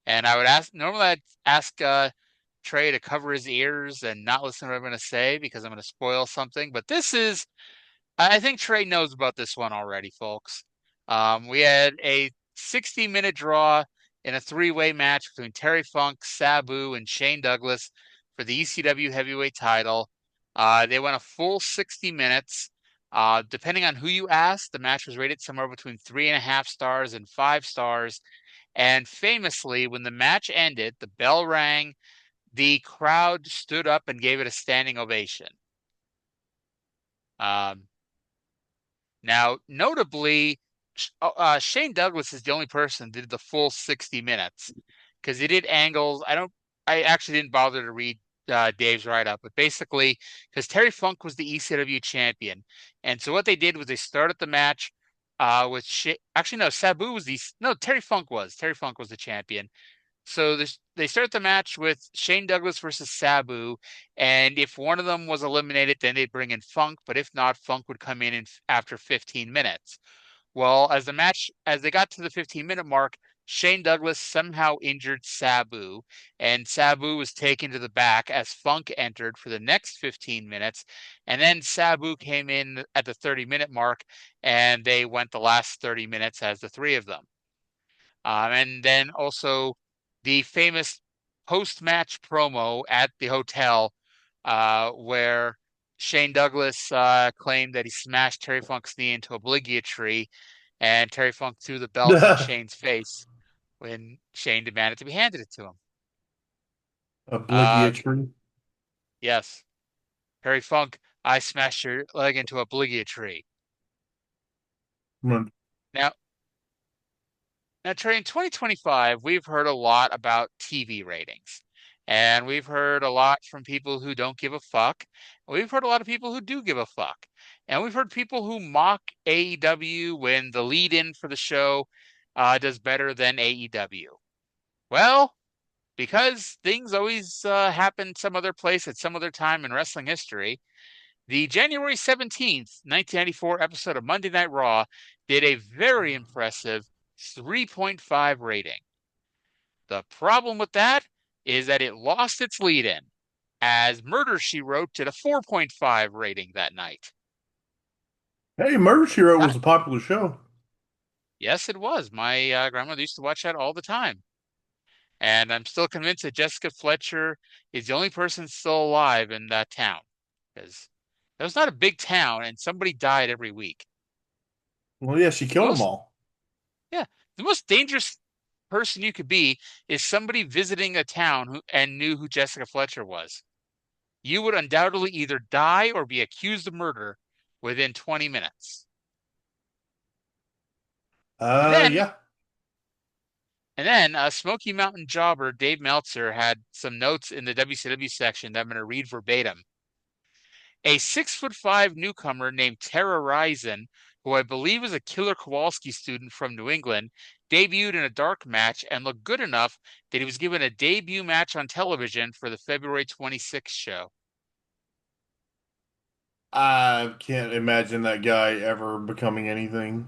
And I would normally I'd ask Trae to cover his ears and not listen to what I'm going to say because I'm going to spoil something. But I think Trae knows about this one already, folks. We had a 60-minute draw in a three-way match between Terry Funk, Sabu, and Shane Douglas for the ECW heavyweight title. They went a full 60 minutes. Depending on who you ask, the match was rated somewhere between 3.5 stars and 5 stars. And famously, when the match ended, the bell rang, the crowd stood up and gave it a standing ovation. Now, notably, Shane Douglas is the only person that did the full 60 minutes because he did angles. I actually didn't bother to read Dave's write-up, but basically, because Terry Funk was the ECW champion, and so what they did was they started the match with Sabu was Terry Funk was the champion. So they start the match with Shane Douglas versus Sabu, and if one of them was eliminated, then they'd bring in Funk, but if not, Funk would come in after 15 minutes. Well, as they got to the 15-minute mark, Shane Douglas somehow injured Sabu, and Sabu was taken to the back as Funk entered for the next 15 minutes, and then Sabu came in at the 30-minute mark, and they went the last 30 minutes as the three of them. And then also the famous post-match promo at the hotel where Shane Douglas claimed that he smashed Terry Funk's knee into obligatory, and Terry Funk threw the belt in Shane's face when Shane demanded to be handed it to him. Obligatory? Yes. Terry Funk, I smashed your leg into obligatory. Mm. Now, Trae, in 2025, we've heard a lot about TV ratings. And we've heard a lot from people who don't give a fuck. We've heard a lot of people who do give a fuck. And we've heard people who mock AEW when the lead in for the show does better than AEW. Well, because things always happen some other place at some other time in wrestling history, the January 17th, 1994 episode of Monday Night Raw did a very impressive 3.5 rating. The problem with that is that it lost its lead-in, as Murder, She Wrote did a 4.5 rating that night. Hey, Murder, She Wrote was a popular show. Yes, it was. My grandmother used to watch that all the time. And I'm still convinced that Jessica Fletcher is the only person still alive in that town. Because that was not a big town, and somebody died every week. Well, yeah, she killed them all. Yeah, the most dangerous person you could be is somebody visiting a town and knew who Jessica Fletcher was. You would undoubtedly either die or be accused of murder within 20 minutes. Yeah. And then Smoky Mountain jobber Dave Meltzer had some notes in the WCW section that I'm going to read verbatim. A 6'5" newcomer named Tara Rison, who I believe is a Killer Kowalski student from New England, debuted in a dark match and looked good enough that he was given a debut match on television for the February 26th show. I can't imagine that guy ever becoming anything.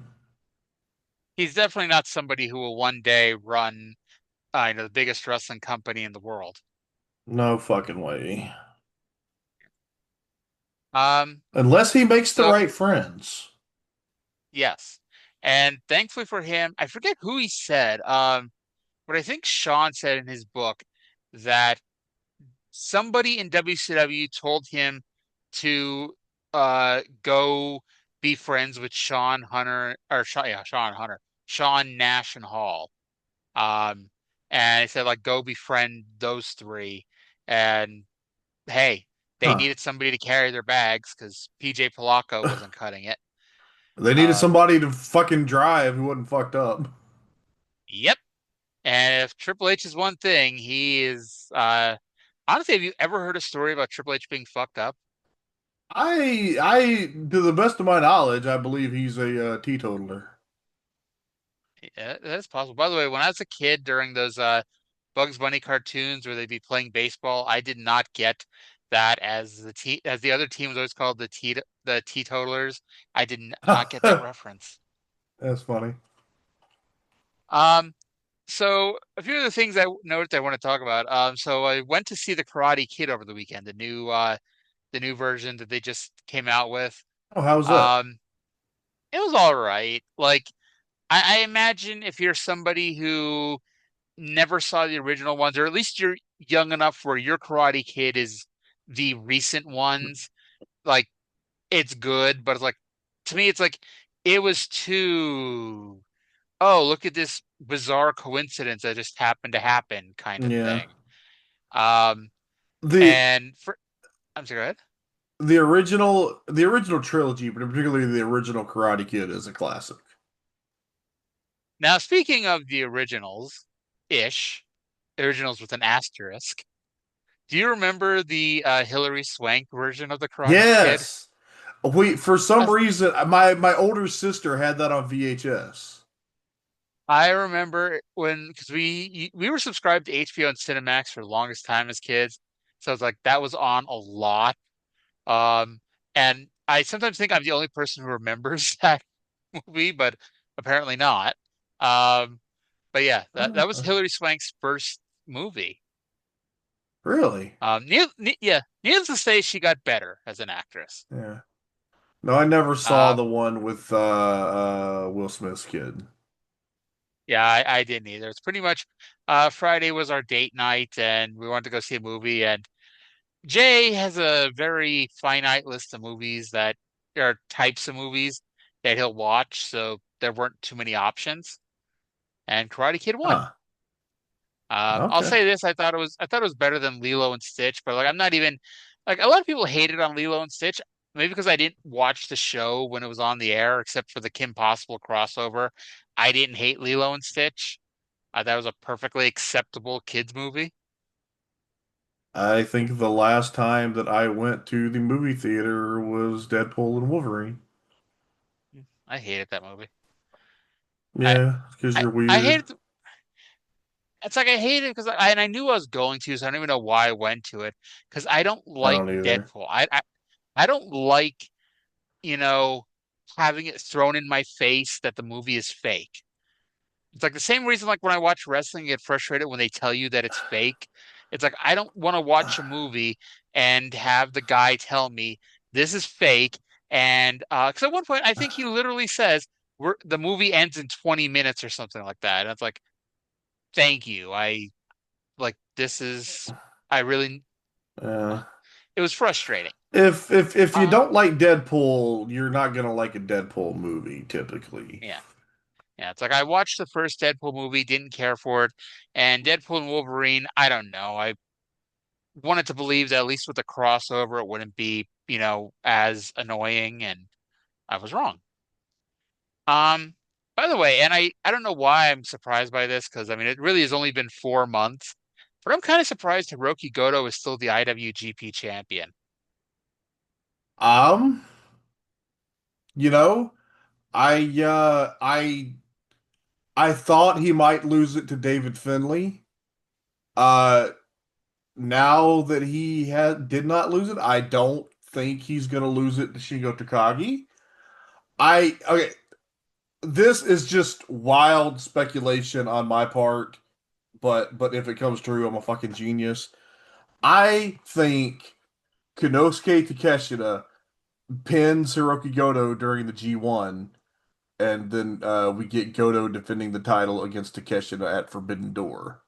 He's definitely not somebody who will one day run the biggest wrestling company in the world. No fucking way. Unless he makes the right friends. Yes. And thankfully for him, I forget who he said, but I think Sean said in his book that somebody in WCW told him to go be friends with Sean Nash and Hall. And he said, like, go befriend those three. And hey, they needed somebody to carry their bags because PJ Polacco wasn't cutting it. They needed somebody to fucking drive who wasn't fucked up. Yep. And if Triple H is one thing, he is honestly, have you ever heard a story about Triple H being fucked up? I to the best of my knowledge, I believe he's a teetotaler. Yeah, that's possible. By the way, when I was a kid during those Bugs Bunny cartoons where they'd be playing baseball, I did not get that as the other team was always called the teetotalers. I did not get that reference. That's funny. So a few of the things I noticed I want to talk about. So I went to see the Karate Kid over the weekend, the new version that they just came out with. Oh, how was that? It was all right. Like I imagine if you're somebody who never saw the original ones, or at least you're young enough where your Karate Kid is the recent ones, like it's good, but it's like to me it's like it was too look at this bizarre coincidence that just happened to happen kind of thing. I'm sorry, go ahead. The original trilogy, but particularly the original Karate Kid, is a classic. Now, speaking of the originals with an asterisk, do you remember the Hilary Swank version of the Karate Kid? Yes. Wait, for some reason, my older sister had that on VHS. I remember because we were subscribed to HBO and Cinemax for the longest time as kids, so it's like that was on a lot. And I sometimes think I'm the only person who remembers that movie, but apparently not. But yeah, that was Hilary Swank's first movie. Really? Needless to say, she got better as an actress. Yeah. No, I never saw the one with Will Smith's kid. Yeah, I didn't either. It's pretty much Friday was our date night, and we wanted to go see a movie. And Jay has a very finite list of movies that are types of movies that he'll watch, so there weren't too many options. And Karate Kid won. Okay. I'll say this: I thought it was better than Lilo and Stitch, but like I'm not even like a lot of people hated on Lilo and Stitch. maybe because I didn't watch the show when it was on the air, except for the Kim Possible crossover, I didn't hate Lilo and Stitch. I thought it was a perfectly acceptable kids movie. I think the last time that I went to the movie theater was Deadpool and Wolverine. I hated that movie. I Yeah, because you're I weird. hated. It's like I hate it because I knew I was going to, so I don't even know why I went to it because I don't I like don't either. Deadpool. I don't like, you know, having it thrown in my face that the movie is fake. It's like the same reason like when I watch wrestling, I get frustrated when they tell you that it's fake. It's like I don't want to watch a movie and have the guy tell me this is fake. And because at one point I think he literally says the movie ends in 20 minutes or something like that. And it's like, thank you. I like this is I really Uh, it was frustrating. if you Uh don't like Deadpool, you're not gonna like a Deadpool movie typically. yeah. Yeah, it's like I watched the first Deadpool movie, didn't care for it, and Deadpool and Wolverine, I don't know. I wanted to believe that at least with the crossover, it wouldn't be, as annoying, and I was wrong. Um, by the way, and I don't know why I'm surprised by this because I mean it really has only been 4 months, but I'm kind of surprised Hiroki Goto is still the IWGP champion. Um, you know, I uh I I thought he might lose it to David Finlay. Uh Now that he did not lose it, I don't think he's gonna lose it to Shingo Takagi. Okay, this is just wild speculation on my part, but if it comes true, I'm a fucking genius. I think Konosuke Takeshita pins Hiroki Goto during the G1, and then we get Goto defending the title against Takeshita at Forbidden Door.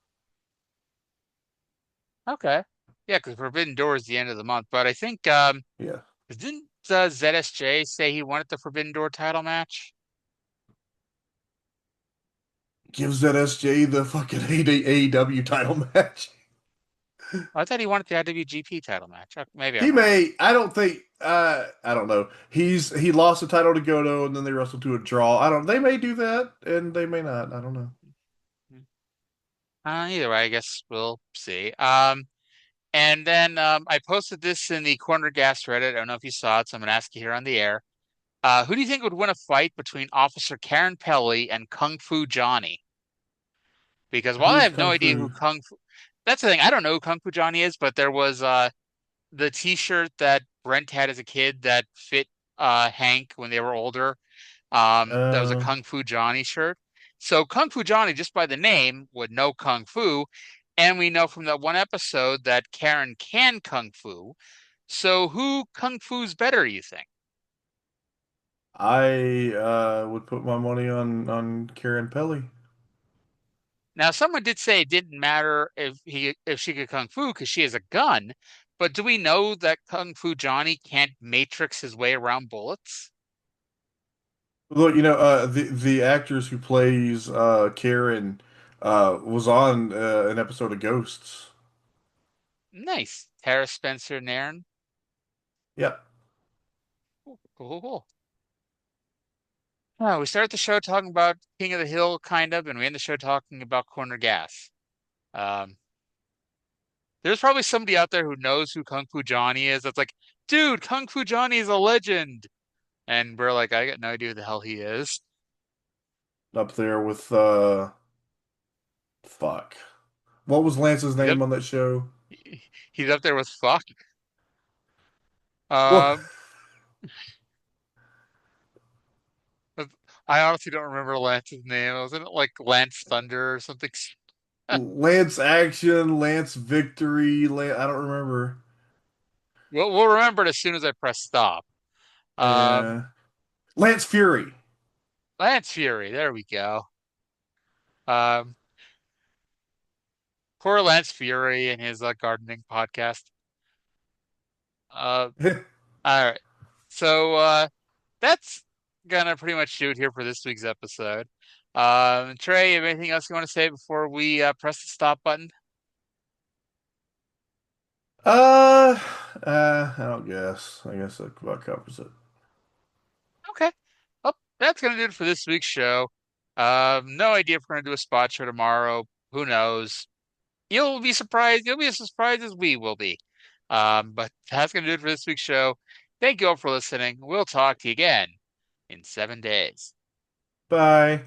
Okay. Yeah, because Forbidden Door is the end of the month, but I think Yeah. didn't ZSJ say he wanted the Forbidden Door title match? Gives that SJ the fucking AEW title match. I thought he wanted the IWGP title match. Maybe He I'm wrong. may. I don't think. I don't know. He lost the title to Goto, and then they wrestled to a draw. I don't. They may do that, and they may not. I don't know. Either way, I guess we'll see. And then I posted this in the Corner Gas Reddit. I don't know if you saw it, so I'm gonna ask you here on the air. Who do you think would win a fight between Officer Karen Pelley and Kung Fu Johnny? Because while I Who's have no Kung idea who Fu? Kung Fu, that's the thing. I don't know who Kung Fu Johnny is, but there was the T-shirt that Brent had as a kid that fit Hank when they were older. That was a Uh, Kung Fu Johnny shirt. So Kung Fu Johnny, just by the name, would know Kung Fu. And we know from that one episode that Karen can Kung Fu. So who Kung Fu's better, you think? I would put my money on Karen Pelley. Now, someone did say it didn't matter if she could Kung Fu because she has a gun. But do we know that Kung Fu Johnny can't matrix his way around bullets? Look, the actress who plays Karen was on an episode of Ghosts. Nice. Tara Spencer Nairn. Yep. Cool, cool, cool. We started the show talking about King of the Hill, kind of, and we end the show talking about Corner Gas. Um, there's probably somebody out there who knows who Kung Fu Johnny is. That's like, dude, Kung Fu Johnny is a legend. And we're like, I got no idea who the hell he is. Up there with fuck. What was Lance's He's up, name on that show? he's up there with fuck. Well, Um, I honestly don't remember Lance's name. Wasn't it like Lance Thunder or something? Lance Action, Lance Victory, I don't remember. We'll remember it as soon as I press stop. Um, Lance Fury. Lance Fury. There we go. Um, poor Lance Fury and his gardening podcast. All right. So that's gonna pretty much do it here for this week's episode. Trae, you have anything else you want to say before we press the stop button? I don't guess. I guess that about covers it. Okay. Well, that's gonna do it for this week's show. No idea if we're gonna do a spot show tomorrow. Who knows? You'll be surprised. You'll be as surprised as we will be. But that's gonna do it for this week's show. Thank you all for listening. We'll talk to you again in 7 days. Bye.